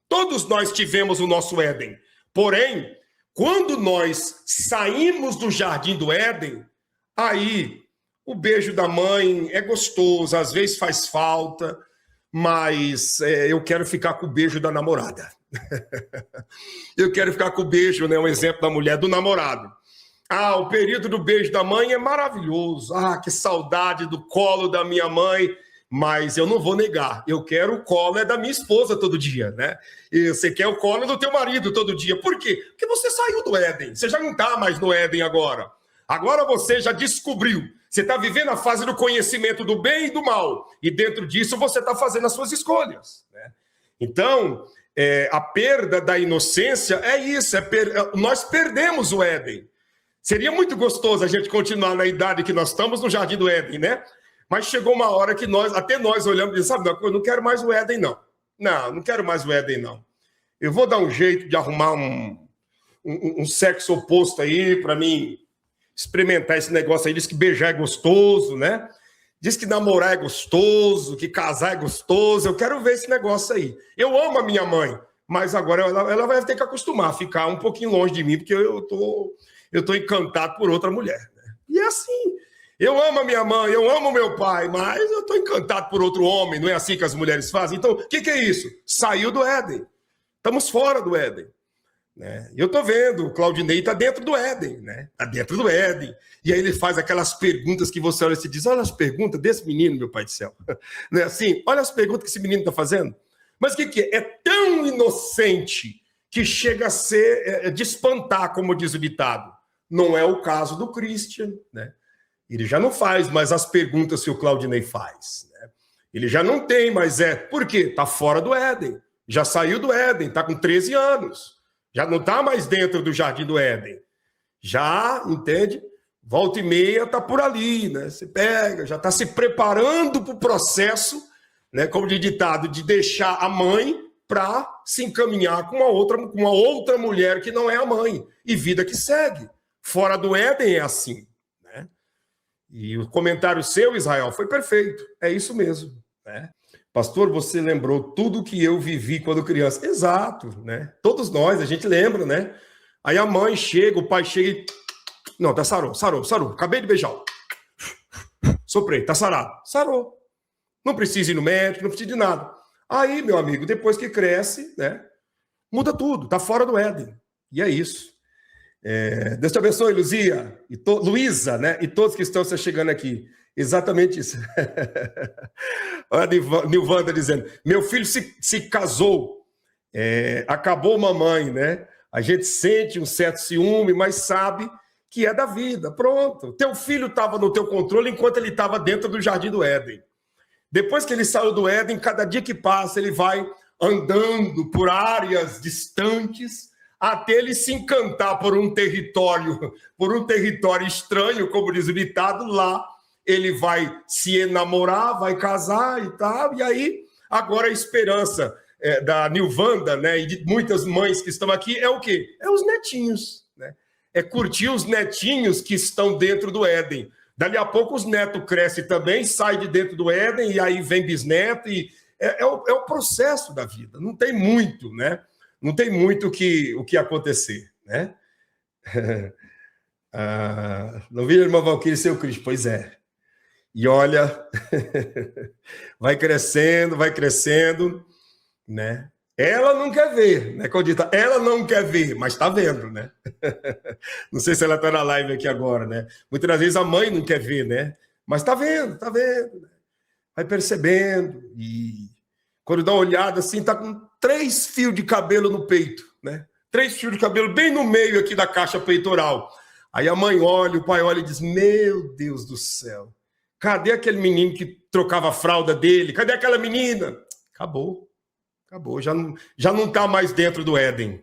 Todos nós tivemos o nosso Éden. Porém, quando nós saímos do Jardim do Éden, aí o beijo da mãe é gostoso, às vezes faz falta, mas eu quero ficar com o beijo da namorada. Eu quero ficar com o beijo, né? Um exemplo da mulher, do namorado. O período do beijo da mãe é maravilhoso. Que saudade do colo da minha mãe. Mas eu não vou negar, eu quero o colo da minha esposa todo dia, né? E você quer o colo do teu marido todo dia. Por quê? Porque você saiu do Éden, você já não está mais no Éden agora. Agora você já descobriu, você está vivendo a fase do conhecimento do bem e do mal. E dentro disso você está fazendo as suas escolhas, né? Então, a perda da inocência é isso, nós perdemos o Éden. Seria muito gostoso a gente continuar na idade que nós estamos no Jardim do Éden, né? Mas chegou uma hora que até nós olhamos e dizemos, sabe, eu não quero mais o Éden, não. Não quero mais o Éden, não. Eu vou dar um jeito de arrumar um sexo oposto aí para mim experimentar esse negócio aí. Diz que beijar é gostoso, né? Diz que namorar é gostoso, que casar é gostoso. Eu quero ver esse negócio aí. Eu amo a minha mãe, mas agora ela vai ter que acostumar a ficar um pouquinho longe de mim, porque eu tô encantado por outra mulher, né? E é assim. Eu amo a minha mãe, eu amo meu pai, mas eu estou encantado por outro homem. Não é assim que as mulheres fazem? Então, o que é isso? Saiu do Éden. Estamos fora do Éden. Né? E eu estou vendo, o Claudinei está dentro do Éden, né? Está dentro do Éden. E aí ele faz aquelas perguntas que você olha e se diz, olha as perguntas desse menino, meu pai do céu. Não é assim? Olha as perguntas que esse menino está fazendo. Mas o que é? É tão inocente que chega a ser de espantar, como diz o ditado. Não é o caso do Christian, né? Ele já não faz mais as perguntas que o Claudinei faz, né? Ele já não tem, mas por quê? Está fora do Éden. Já saiu do Éden, está com 13 anos. Já não está mais dentro do Jardim do Éden. Já, entende? Volta e meia está por ali, né? Você pega, já está se preparando para o processo, né? Como de ditado, de deixar a mãe para se encaminhar com uma outra mulher que não é a mãe. E vida que segue. Fora do Éden é assim. E o comentário seu, Israel, foi perfeito. É isso mesmo, né? Pastor, você lembrou tudo que eu vivi quando criança. Exato, né? Todos nós, a gente lembra, né? Aí a mãe chega, o pai chega e... Não, tá sarou. Acabei de beijar. Soprei, tá sarado. Sarou. Não precisa ir no médico, não precisa de nada. Aí, meu amigo, depois que cresce, né? Muda tudo, tá fora do Éden. E é isso. Deus te abençoe, Luzia, Luísa, né? E todos que estão se chegando aqui. Exatamente isso. Olha a Nilvanda dizendo: meu filho se casou, acabou mamãe, né? A gente sente um certo ciúme, mas sabe que é da vida. Pronto. Teu filho estava no teu controle enquanto ele estava dentro do Jardim do Éden. Depois que ele saiu do Éden, cada dia que passa, ele vai andando por áreas distantes, até ele se encantar por um território estranho, como diz o ditado, lá ele vai se enamorar, vai casar e tal, e aí agora a esperança da Nilvanda, né, e de muitas mães que estão aqui é o quê? É os netinhos, né? É curtir os netinhos que estão dentro do Éden. Dali a pouco os netos crescem também, saem de dentro do Éden, e aí vem bisneto, e é o processo da vida, não tem muito, né? Não tem muito o que acontecer, né? Não vi a irmã Valquíria e seu Cristo? Pois é. E olha, vai crescendo, né? Ela não quer ver, né? Condita, ela não quer ver, mas está vendo, né? Não sei se ela está na live aqui agora, né? Muitas vezes a mãe não quer ver, né? Mas está vendo. Vai percebendo e quando dá uma olhada assim, está com 3 fios de cabelo no peito, né? 3 fios de cabelo bem no meio aqui da caixa peitoral. Aí a mãe olha, o pai olha e diz: meu Deus do céu, cadê aquele menino que trocava a fralda dele? Cadê aquela menina? Acabou, já não está mais dentro do Éden,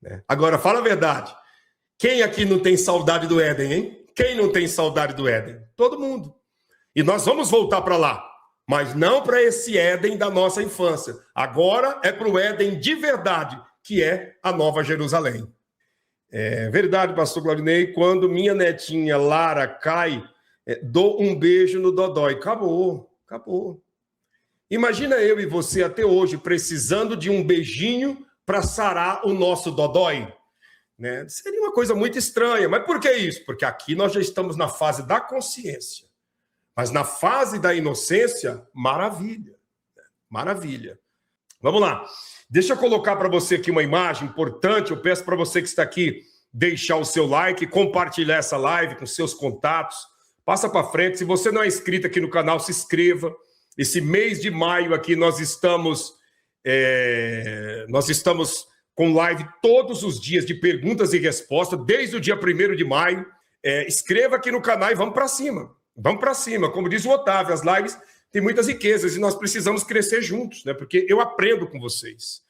né? Agora, fala a verdade. Quem aqui não tem saudade do Éden, hein? Quem não tem saudade do Éden? Todo mundo. E nós vamos voltar para lá. Mas não para esse Éden da nossa infância. Agora é para o Éden de verdade, que é a Nova Jerusalém. É verdade, pastor Claudinei, quando minha netinha Lara cai, dou um beijo no dodói. Acabou. Imagina eu e você até hoje precisando de um beijinho para sarar o nosso dodói, né? Seria uma coisa muito estranha. Mas por que isso? Porque aqui nós já estamos na fase da consciência. Mas na fase da inocência, maravilha. Vamos lá. Deixa eu colocar para você aqui uma imagem importante. Eu peço para você que está aqui deixar o seu like, compartilhar essa live com seus contatos. Passa para frente. Se você não é inscrito aqui no canal, se inscreva. Esse mês de maio aqui nós estamos com live todos os dias de perguntas e respostas, desde o dia 1º de maio. Inscreva aqui no canal e vamos para cima. Vamos para cima. Como diz o Otávio, as lives têm muitas riquezas e nós precisamos crescer juntos, né? Porque eu aprendo com vocês,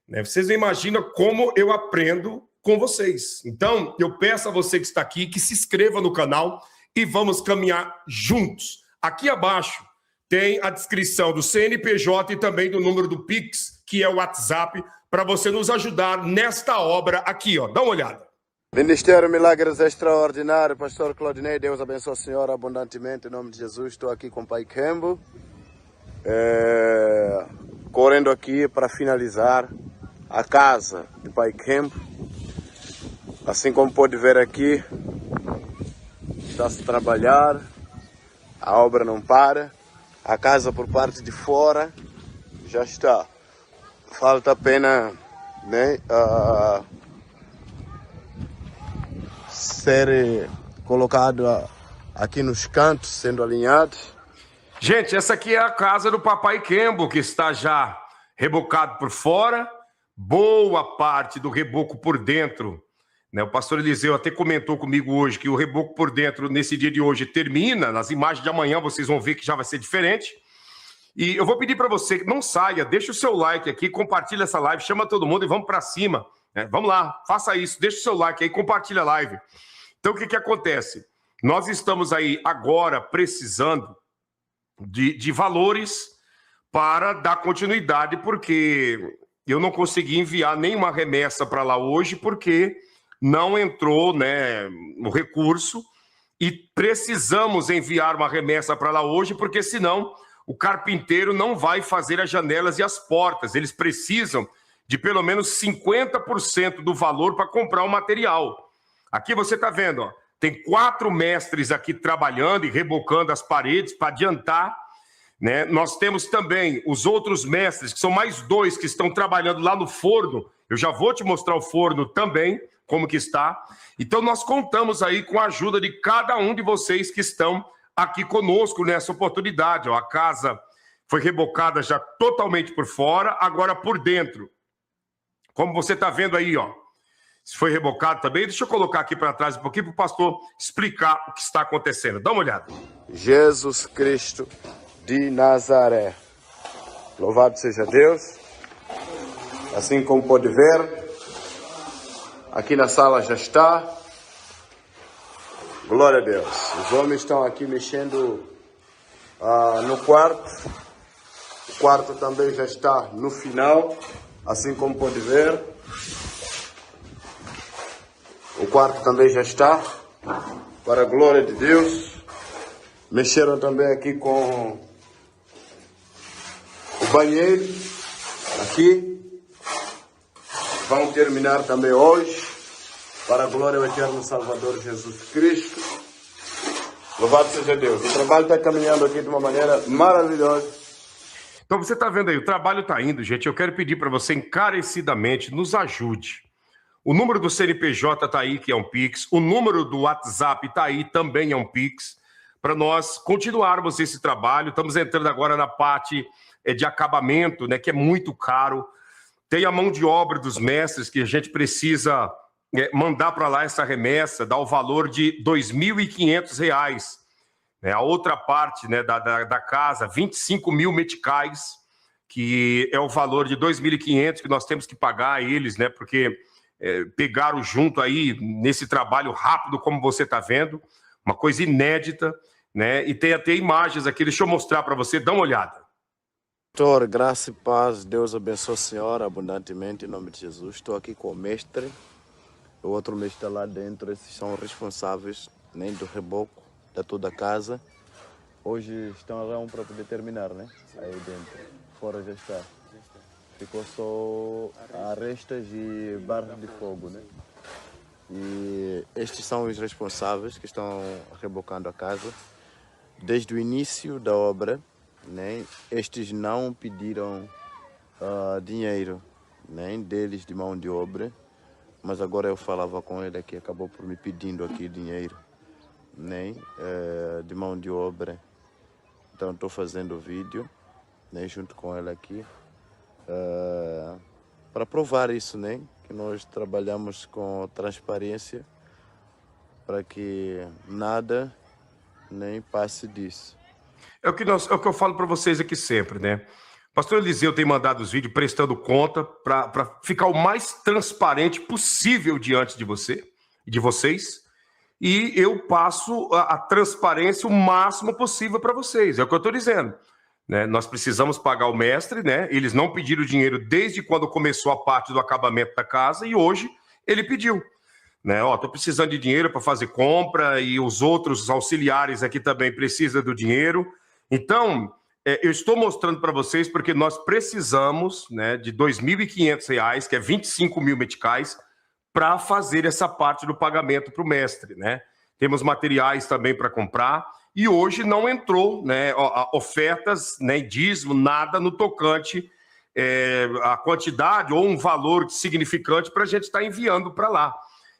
né? Vocês não imaginam como eu aprendo com vocês. Então, eu peço a você que está aqui que se inscreva no canal e vamos caminhar juntos. Aqui abaixo tem a descrição do CNPJ e também do número do Pix, que é o WhatsApp, para você nos ajudar nesta obra aqui, ó. Dá uma olhada. Ministério Milagres Extraordinário, Pastor Claudinei, Deus abençoe a senhora abundantemente, em nome de Jesus. Estou aqui com o Pai Kembo, correndo aqui para finalizar a casa do Pai Kembo. Assim como pode ver aqui, está-se a trabalhar, a obra não para, a casa por parte de fora já está. Falta apenas, né, ser colocado aqui nos cantos, sendo alinhados. Gente, essa aqui é a casa do Papai Kembo, que está já rebocado por fora, boa parte do reboco por dentro, né? O pastor Eliseu até comentou comigo hoje que o reboco por dentro, nesse dia de hoje, termina. Nas imagens de amanhã vocês vão ver que já vai ser diferente. E eu vou pedir para você que não saia, deixa o seu like aqui, compartilha essa live, chama todo mundo e vamos para cima, né? Vamos lá, faça isso, deixa o seu like aí, compartilha a live. Então, o que acontece? Nós estamos aí agora precisando de valores para dar continuidade, porque eu não consegui enviar nenhuma remessa para lá hoje, porque não entrou, né, o recurso, e precisamos enviar uma remessa para lá hoje, porque senão o carpinteiro não vai fazer as janelas e as portas. Eles precisam de pelo menos 50% do valor para comprar o material. Aqui você está vendo, ó, tem 4 mestres aqui trabalhando e rebocando as paredes para adiantar, né? Nós temos também os outros mestres, que são mais 2 que estão trabalhando lá no forno. Eu já vou te mostrar o forno também, como que está. Então nós contamos aí com a ajuda de cada um de vocês que estão aqui conosco nessa oportunidade. Ó, a casa foi rebocada já totalmente por fora, agora por dentro. Como você está vendo aí, ó. Foi rebocado também. Deixa eu colocar aqui para trás um pouquinho para o pastor explicar o que está acontecendo. Dá uma olhada. Jesus Cristo de Nazaré. Louvado seja Deus. Assim como pode ver, aqui na sala já está. Glória a Deus. Os homens estão aqui mexendo no quarto. O quarto também já está no final. Assim como pode ver. O quarto também já está, para a glória de Deus. Mexeram também aqui com o banheiro, aqui. Vão terminar também hoje, para a glória do eterno Salvador Jesus Cristo. Louvado seja Deus. O trabalho está caminhando aqui de uma maneira maravilhosa. Então você está vendo aí, o trabalho está indo, gente. Eu quero pedir para você encarecidamente, nos ajude. O número do CNPJ está aí, que é um Pix. O número do WhatsApp está aí, também é um Pix. Para nós continuarmos esse trabalho. Estamos entrando agora na parte de acabamento, né, que é muito caro. Tem a mão de obra dos mestres, que a gente precisa mandar para lá essa remessa, dá o valor de R$ 2.500. Né? A outra parte, né, da casa, 25 mil meticais, que é o valor de 2.500 que nós temos que pagar a eles, né, porque... pegaram junto aí nesse trabalho rápido, como você está vendo, uma coisa inédita, né? E tem até imagens aqui, deixa eu mostrar para você, dá uma olhada. Pastor, graça e paz, Deus abençoe a senhora abundantemente, em nome de Jesus. Estou aqui com o mestre, o outro mestre lá dentro, esses são responsáveis, né, do reboco da toda a casa. Hoje estão lá para poder terminar, né? Aí dentro, fora já está. Ficou só arestas e barras de fogo, né? E estes são os responsáveis que estão rebocando a casa. Desde o início da obra, né? Estes não pediram dinheiro, nem deles de mão de obra, mas agora eu falava com ele aqui, acabou por me pedindo aqui dinheiro, né? De mão de obra. Então estou fazendo o vídeo, né? Junto com ele aqui. Para provar isso, né? Que nós trabalhamos com transparência para que nada nem passe disso. É o que eu falo para vocês aqui sempre, né? O pastor Eliseu tem mandado os vídeos prestando conta para ficar o mais transparente possível diante de você e de vocês. E eu passo a transparência o máximo possível para vocês. É o que eu estou dizendo. Né? Nós precisamos pagar o mestre, né? Eles não pediram dinheiro desde quando começou a parte do acabamento da casa e hoje ele pediu. né? Ó, tô precisando de dinheiro para fazer compra e os outros auxiliares aqui também precisam do dinheiro. Então, eu estou mostrando para vocês porque nós precisamos, né, de R$ 2.500, que é 25 mil meticais, para fazer essa parte do pagamento para o mestre, né? Temos materiais também para comprar e hoje não entrou, né, ofertas, nem dízimo, nada no tocante a quantidade ou um valor significante para a gente estar enviando para lá,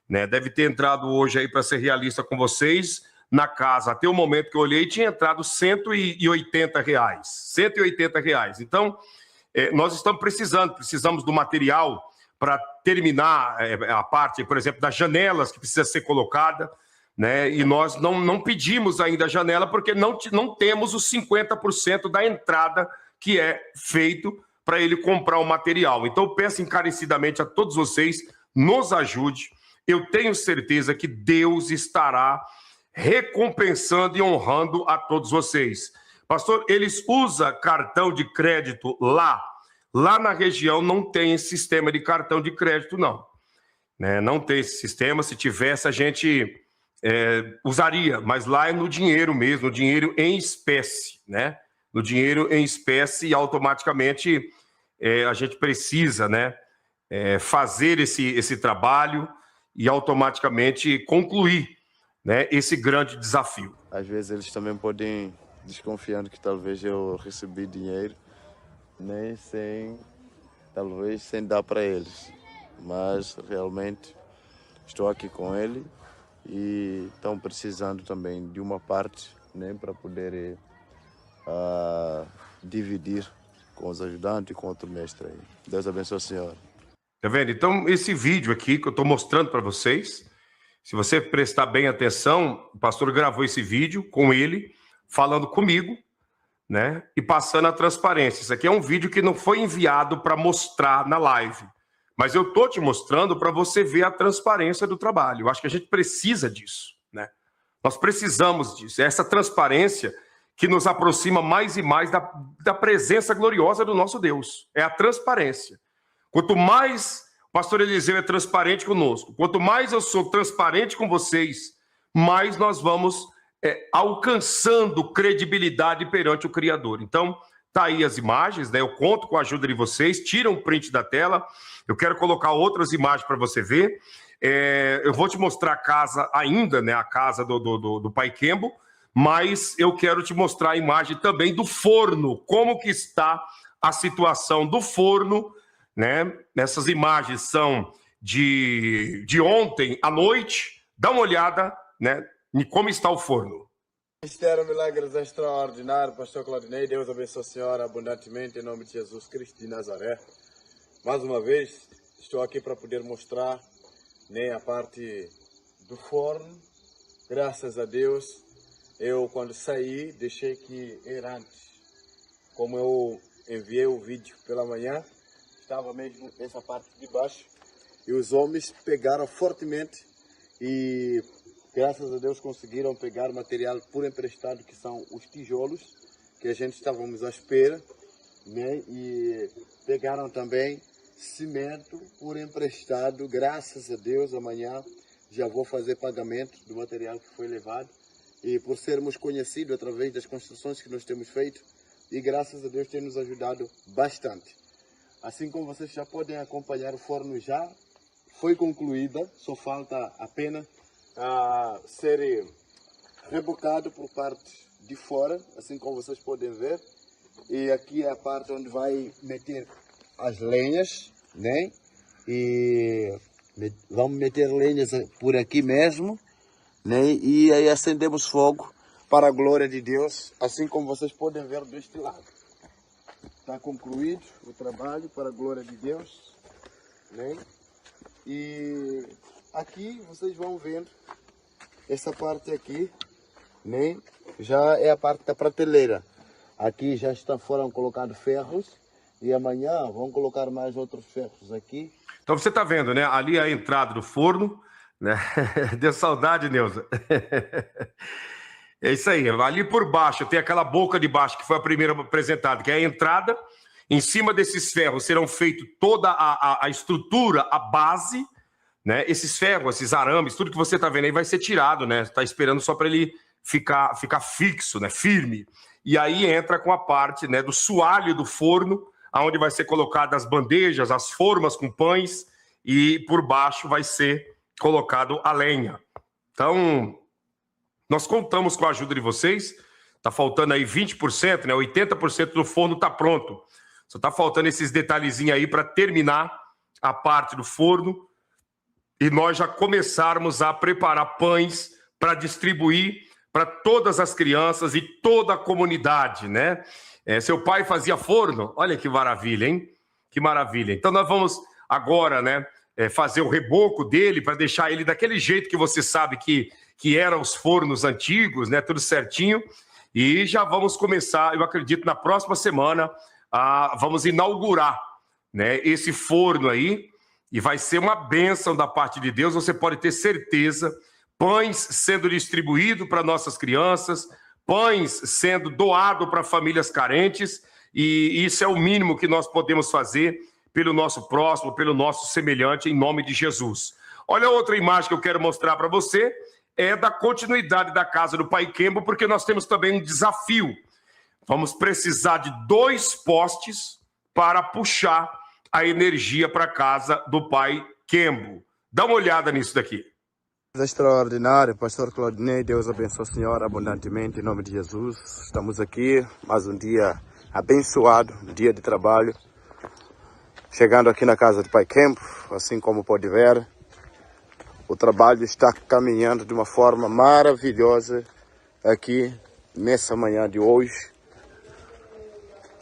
né? Deve ter entrado hoje aí, para ser realista com vocês, na casa, até o momento que eu olhei, tinha entrado R$ 180. R$ 180. Então, nós estamos precisamos do material para terminar a parte, por exemplo, das janelas que precisa ser colocada, né? E nós não pedimos ainda a janela porque não temos os 50% da entrada que é feito para ele comprar o material. Então, eu peço encarecidamente a todos vocês, nos ajude. Eu tenho certeza que Deus estará recompensando e honrando a todos vocês. Pastor, eles usam cartão de crédito lá. Lá na região não tem esse sistema de cartão de crédito, não. Né? Não tem esse sistema. Se tivesse, a gente usaria. Mas lá é no dinheiro mesmo, no dinheiro em espécie, né? No dinheiro em espécie, e automaticamente a gente precisa, né, fazer esse trabalho e automaticamente concluir, né, esse grande desafio. Às vezes eles também podem desconfiando que talvez eu recebi dinheiro, nem talvez sem dar para eles, mas realmente estou aqui com ele e estão precisando também de uma parte, né, para poder dividir com os ajudantes e com outro mestre aí. Deus abençoe a senhora. Tá vendo? Então, esse vídeo aqui que eu estou mostrando para vocês, se você prestar bem atenção, o pastor gravou esse vídeo com ele, falando comigo, né? E passando a transparência. Isso aqui é um vídeo que não foi enviado para mostrar na live, mas eu estou te mostrando para você ver a transparência do trabalho. Eu acho que a gente precisa disso, né? Nós precisamos disso. É essa transparência que nos aproxima mais e mais da presença gloriosa do nosso Deus. É a transparência. Quanto mais o pastor Eliseu é transparente conosco, quanto mais eu sou transparente com vocês, mais nós vamos alcançando credibilidade perante o Criador. Então, tá aí as imagens, né? Eu conto com a ajuda de vocês, tira um print da tela. Eu quero colocar outras imagens para você ver. Eu vou te mostrar a casa ainda, né? A casa do Pai Kembo, mas eu quero te mostrar a imagem também do forno, como que está a situação do forno, né? Essas imagens são de ontem à noite. Dá uma olhada, né, em como está o forno. Ministério Milagres Extraordinário, pastor Claudinei, Deus abençoe a senhora abundantemente em nome de Jesus Cristo de Nazaré. Mais uma vez, estou aqui para poder mostrar, né, a parte do forno. Graças a Deus, eu quando saí, deixei que era antes. Como eu enviei o vídeo pela manhã, estava mesmo essa parte de baixo e os homens pegaram fortemente e graças a Deus conseguiram pegar material por emprestado, que são os tijolos que a gente estávamos à espera, né? E pegaram também cimento por emprestado. Graças a Deus, amanhã já vou fazer pagamento do material que foi levado, e por sermos conhecidos através das construções que nós temos feito, e graças a Deus tem nos ajudado bastante. Assim como vocês já podem acompanhar, o forno já foi concluída, só falta apenas ser rebocado por parte de fora, assim como vocês podem ver. E aqui é a parte onde vai meter as lenhas, né? E vamos meter lenhas por aqui mesmo, né? E aí acendemos fogo para a glória de Deus, assim como vocês podem ver deste lado. Está concluído o trabalho para a glória de Deus, né? E aqui vocês vão vendo essa parte aqui, né? Já é a parte da prateleira. Aqui já foram colocados ferros e amanhã vão colocar mais outros ferros aqui. Então você está vendo, né? Ali é a entrada do forno, né? Deu saudade, Neuza. É isso aí. Ali por baixo tem aquela boca de baixo que foi a primeira apresentada, que é a entrada. Em cima desses ferros serão feitos toda a estrutura, a base, né? Esses ferros, esses arames, tudo que você está vendo aí vai ser tirado, né? Está esperando só para ele ficar fixo, né? Firme. E aí entra com a parte, né, do soalho do forno, aonde vai ser colocadas as bandejas, as formas com pães, e por baixo vai ser colocado a lenha. Então, nós contamos com a ajuda de vocês. Tá faltando aí 20%, né? 80% do forno tá pronto. Só tá faltando esses detalhezinhos aí para terminar a parte do forno e nós já começarmos a preparar pães para distribuir para todas as crianças e toda a comunidade, né? Seu pai fazia forno? Olha que maravilha, hein? Que maravilha. Então nós vamos agora, né, fazer o reboco dele para deixar ele daquele jeito que você sabe que eram os fornos antigos, né? Tudo certinho. E já vamos começar, eu acredito, na próxima semana, vamos inaugurar, né, esse forno aí, e vai ser uma bênção da parte de Deus, você pode ter certeza, pães sendo distribuídos para nossas crianças, pães sendo doados para famílias carentes, e isso é o mínimo que nós podemos fazer pelo nosso próximo, pelo nosso semelhante, em nome de Jesus. Olha outra imagem que eu quero mostrar para você, é da continuidade da casa do Pai Kembo, porque nós temos também um desafio. Vamos precisar de 2 postes para puxar a energia para a casa do Pai Kembo. Dá uma olhada nisso daqui. Extraordinário, pastor Claudinei, Deus abençoe a senhora abundantemente, em nome de Jesus. Estamos aqui, mais um dia abençoado, um dia de trabalho. Chegando aqui na casa do Pai Kembo, assim como pode ver, o trabalho está caminhando de uma forma maravilhosa aqui nessa manhã de hoje.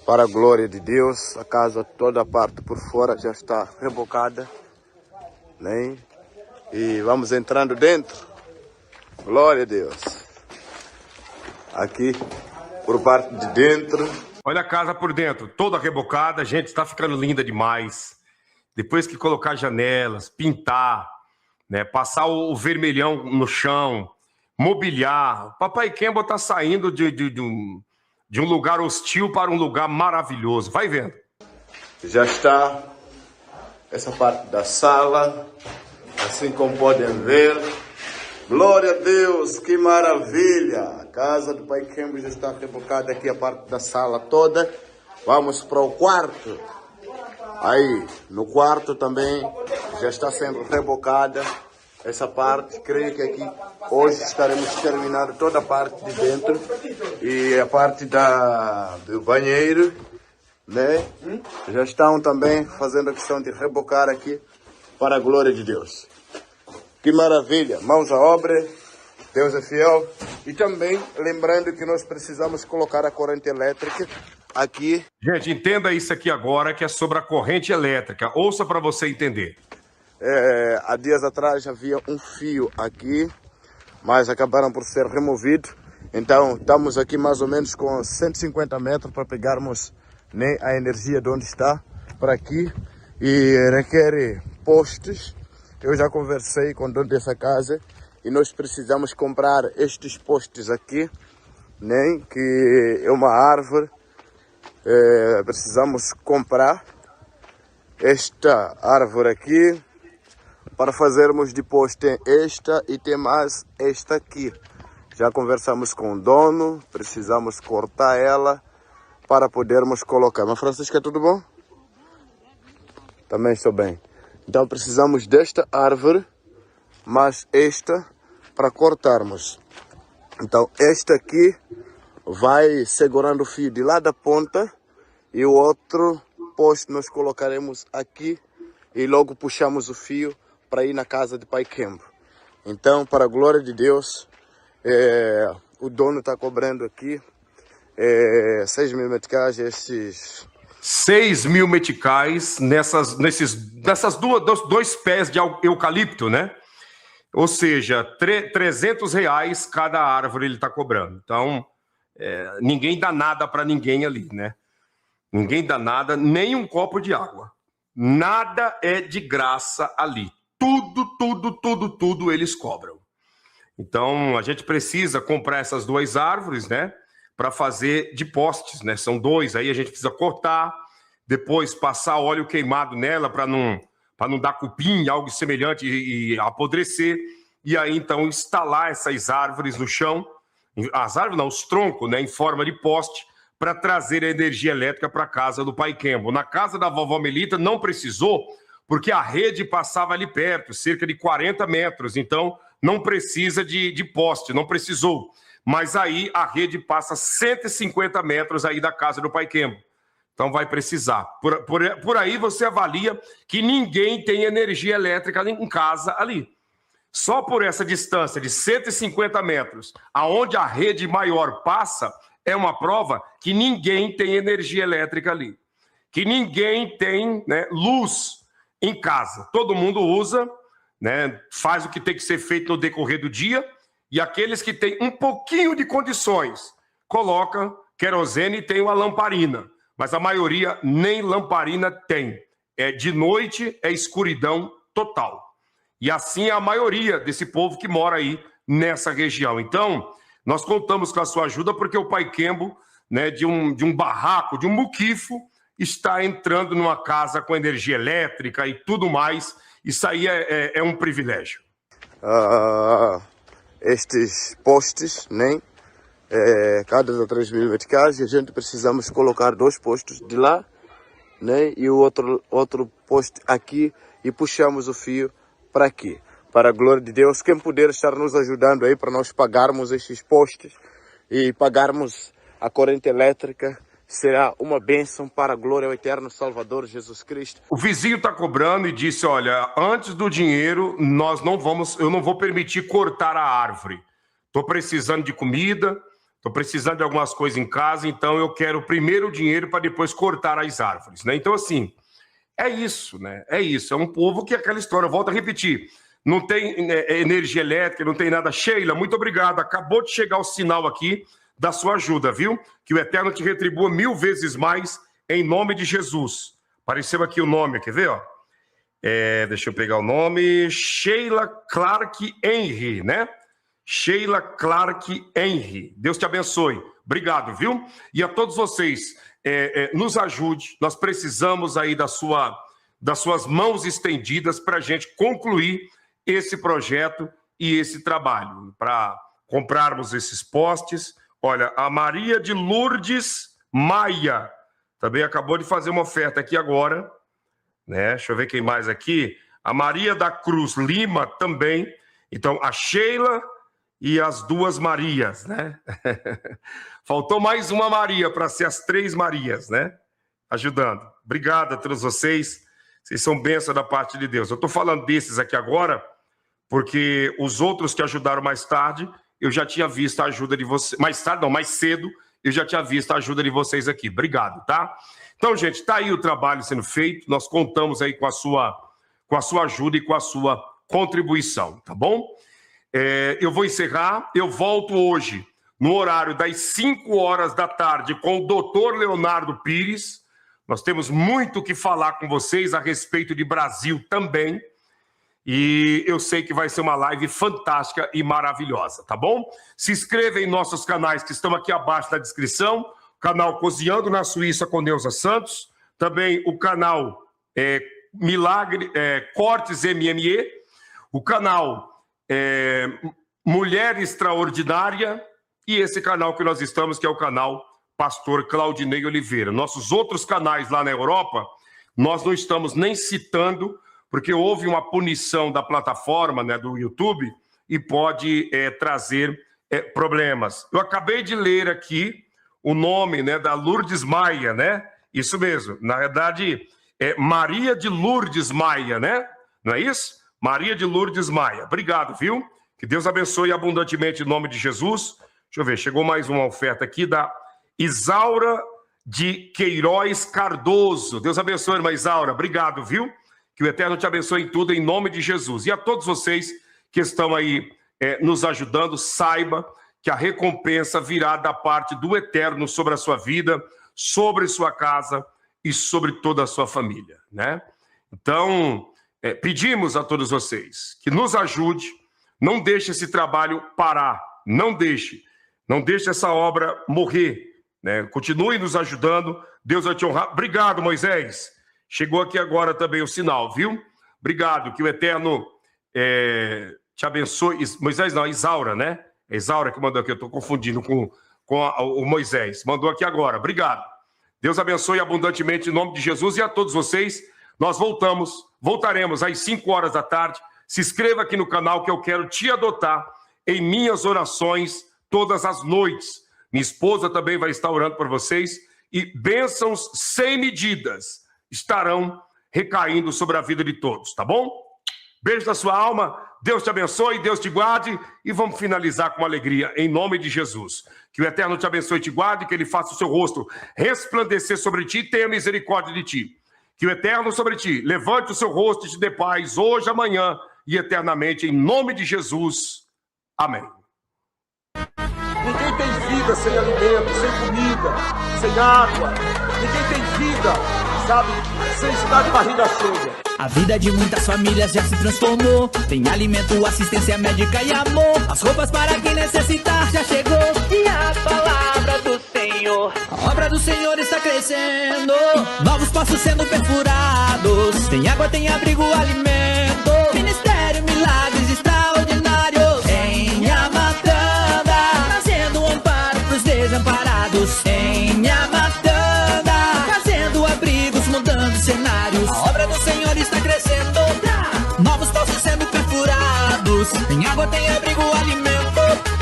Para a glória de Deus, a casa toda a parte por fora já está rebocada, né? E vamos entrando dentro. Glória a Deus. Aqui por parte de dentro. Olha a casa por dentro, toda rebocada, gente, está ficando linda demais. Depois que colocar janelas, pintar, né, passar o vermelhão no chão, mobiliar. O Papai Kembo está saindo de um lugar hostil para um lugar maravilhoso. Vai vendo. Já está essa parte da sala, assim como podem ver. Glória a Deus, que maravilha! A casa do Pai Kembo já está rebocada aqui, a parte da sala toda. Vamos para o quarto. Aí, no quarto também já está sendo rebocada essa parte. Creio que aqui hoje estaremos terminando toda a parte de dentro e a parte do banheiro, né? Já estão também fazendo a questão de rebocar aqui para a glória de Deus. Que maravilha! Mãos à obra, Deus é fiel. E também lembrando que nós precisamos colocar a corrente elétrica aqui. Gente, entenda isso aqui agora, que é sobre a corrente elétrica. Ouça para você entender. Há dias atrás havia um fio aqui, mas acabaram por ser removidos. Então estamos aqui mais ou menos com 150 metros para pegarmos, né, a energia de onde está para aqui. E requer postes. Eu já conversei com o dono dessa casa e nós precisamos comprar estes postes aqui, né, que é uma árvore. Precisamos comprar esta árvore aqui para fazermos depois. Tem esta e tem mais esta aqui. Já conversamos com o dono, precisamos cortar ela para podermos colocar. Mas Francisca, tudo bom? Também estou bem. Então precisamos desta árvore, mais esta para cortarmos. Então esta aqui vai segurando o fio de lá da ponta e o outro poste nós colocaremos aqui e logo puxamos o fio para ir na casa de Pai Kembo. Então, para a glória de Deus, o dono está cobrando aqui 6 mil meticais, esses 6 mil meticais nessas 2 pés de eucalipto, né? Ou seja, R$300 cada árvore ele está cobrando. Então, ninguém dá nada para ninguém ali, né? Ninguém dá nada, nem um copo de água. Nada é de graça ali. Tudo eles cobram. Então, a gente precisa comprar essas 2 árvores, né? Para fazer de postes, né? São 2, aí a gente precisa cortar, depois passar óleo queimado nela para para não dar cupim, algo semelhante e apodrecer. E aí, então, instalar essas árvores no chão, as árvores não, os troncos, né, em forma de poste, para trazer a energia elétrica para a casa do pai Campbell. Na casa da vovó Melita não precisou, porque a rede passava ali perto, cerca de 40 metros, então não precisa de poste, não precisou. Mas aí a rede passa 150 metros aí da casa do pai Campbell. Então vai precisar. Por aí você avalia que ninguém tem energia elétrica em casa ali. Só por essa distância de 150 metros, aonde a rede maior passa, é uma prova que ninguém tem energia elétrica ali. Que ninguém tem, né, luz em casa. Todo mundo usa, né, faz o que tem que ser feito no decorrer do dia, e aqueles que têm um pouquinho de condições, coloca querosene e tem uma lamparina. Mas a maioria nem lamparina tem. De noite é escuridão total. E assim é a maioria desse povo que mora aí nessa região. Então, nós contamos com a sua ajuda porque o pai Campbell, né, de um barraco, de um muquifo, está entrando numa casa com energia elétrica e tudo mais. Isso aí é um privilégio. Estes postes, né? Cada 3 mil verticais, e a gente precisamos colocar 2 postos de lá, né? E o outro poste aqui, e puxamos o fio para aqui. Para a glória de Deus, quem puder estar nos ajudando aí para nós pagarmos estes postes e pagarmos a corrente elétrica, será uma bênção para a glória ao eterno Salvador Jesus Cristo. O vizinho está cobrando e disse, olha, antes do dinheiro, eu não vou permitir cortar a árvore. Estou precisando de comida, estou precisando de algumas coisas em casa, então eu quero primeiro o dinheiro para depois cortar as árvores, né? Então, assim, é isso, né? É isso. É um povo que é aquela história, eu volto a repetir, não tem energia elétrica, não tem nada. Sheila, muito obrigado. Acabou de chegar o sinal aqui da sua ajuda, viu? Que o Eterno te retribua 1000 vezes mais, em nome de Jesus. Apareceu aqui o nome, quer ver, ó? Deixa eu pegar o nome. Sheila Clark Henry, né? Sheila Clark Henry. Deus te abençoe. Obrigado, viu? E a todos vocês, nos ajude. Nós precisamos aí das suas mãos estendidas para a gente concluir esse projeto e esse trabalho. Para comprarmos esses postes. Olha, a Maria de Lourdes Maia também acabou de fazer uma oferta aqui agora, né? Deixa eu ver quem mais aqui. A Maria da Cruz Lima também. Então, a Sheila e as 2 Marias, né? Faltou mais uma Maria para ser as 3 Marias, né? Ajudando. Obrigado a todos vocês. Vocês são bênção da parte de Deus. Eu estou falando desses aqui agora porque os outros que ajudaram mais tarde, eu já tinha visto a ajuda de vocês. Mais tarde, não, mais cedo, eu já tinha visto a ajuda de vocês aqui. Obrigado, tá? Então, gente, tá aí o trabalho sendo feito. Nós contamos aí com a sua ajuda e com a sua contribuição, tá bom? Eu vou encerrar. Eu volto hoje, no horário das 5 horas da tarde, com o Dr. Leonardo Pires. Nós temos muito o que falar com vocês a respeito de Brasil também. E eu sei que vai ser uma live fantástica e maravilhosa, tá bom? Se inscreva em nossos canais que estão aqui abaixo na descrição. O canal Cozinhando na Suíça com Neuza Santos. Também o canal Cortes MME. O canal Mulher Extraordinária. E esse canal que nós estamos, que é o canal Pastor Claudinei Oliveira. Nossos outros canais lá na Europa, nós não estamos nem citando, porque houve uma punição da plataforma, né, do YouTube, e pode trazer problemas. Eu acabei de ler aqui o nome, né, da Lourdes Maia, né? Isso mesmo. Na verdade, é Maria de Lourdes Maia, né? Não é isso? Maria de Lourdes Maia. Obrigado, viu? Que Deus abençoe abundantemente em nome de Jesus. Deixa eu ver, chegou mais uma oferta aqui da Isaura de Queiroz Cardoso. Deus abençoe, irmã Isaura. Obrigado, viu? Que o Eterno te abençoe em tudo, em nome de Jesus. E a todos vocês que estão aí nos ajudando, saiba que a recompensa virá da parte do Eterno sobre a sua vida, sobre sua casa e sobre toda a sua família, né? Então, pedimos a todos vocês que nos ajude, não deixe esse trabalho parar, não deixe essa obra morrer, né? Continue nos ajudando, Deus vai te honrar. Obrigado, Moisés. Chegou aqui agora também o sinal, viu? Obrigado, que o Eterno te abençoe. Moisés não, Isaura, né? É Isaura que mandou aqui, eu estou confundindo com o Moisés. Mandou aqui agora, obrigado. Deus abençoe abundantemente em nome de Jesus e a todos vocês. Nós voltaremos às 5 horas da tarde. Se inscreva aqui no canal que eu quero te adotar em minhas orações todas as noites. Minha esposa também vai estar orando por vocês e bênçãos sem medidas estarão recaindo sobre a vida de todos, tá bom? Beijo na sua alma, Deus te abençoe, Deus te guarde e vamos finalizar com alegria em nome de Jesus. Que o Eterno te abençoe e te guarde, que ele faça o seu rosto resplandecer sobre ti e tenha misericórdia de ti. Que o Eterno sobre ti levante o seu rosto e te dê paz hoje, amanhã e eternamente, em nome de Jesus. Amém. Ninguém tem vida sem alimento, sem comida, sem água. Ninguém tem vida, sabe, sem estar de barriga cheia. A vida de muitas famílias já se transformou. Tem alimento, assistência médica e amor. As roupas para quem necessitar já chegou. E a palavra do Senhor, a obra do Senhor está crescendo. Novos poços sendo perfurados. Tem água, tem abrigo, alimento. Ministério, milagres extraordinários. Em Amatanda, trazendo um amparo pros desamparados. Em Amatanda, fazendo abrigos, mudando cenários. A obra do Senhor está crescendo. Novos poços sendo perfurados. Tem água, tem abrigo, alimento.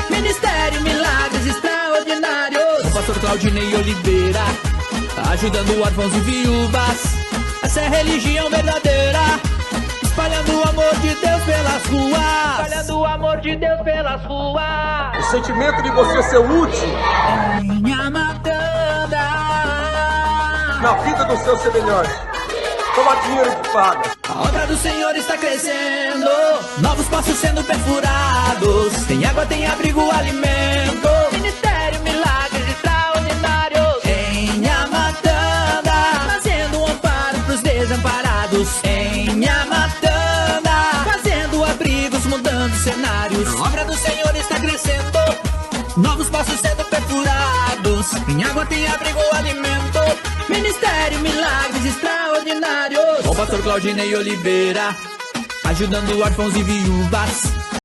Ministério, milagres extraordinários. O pastor Claudinei Oliveira, ajudando órfãos e viúvas. Essa é a religião verdadeira, espalhando o amor de Deus pelas ruas. Espalhando o amor de Deus pelas ruas. O sentimento de você ser útil Em Amatanda, na vida do seu semelhante. Toma dinheiro que paga. a obra do Senhor está crescendo. Novos poços sendo perfurados. Tem água, tem abrigo, alimento. Ministério, milagres extraordinários. Em Amatanda, fazendo um amparo pros desamparados. Em Amatanda, fazendo abrigos, mudando cenários. A obra do Senhor está crescendo. Novos poços sendo perfurados. Tem água, tem abrigo, alimento. Ministério, milagres extraordinários. Com o pastor Claudinei Oliveira, ajudando órfãos e viúvas.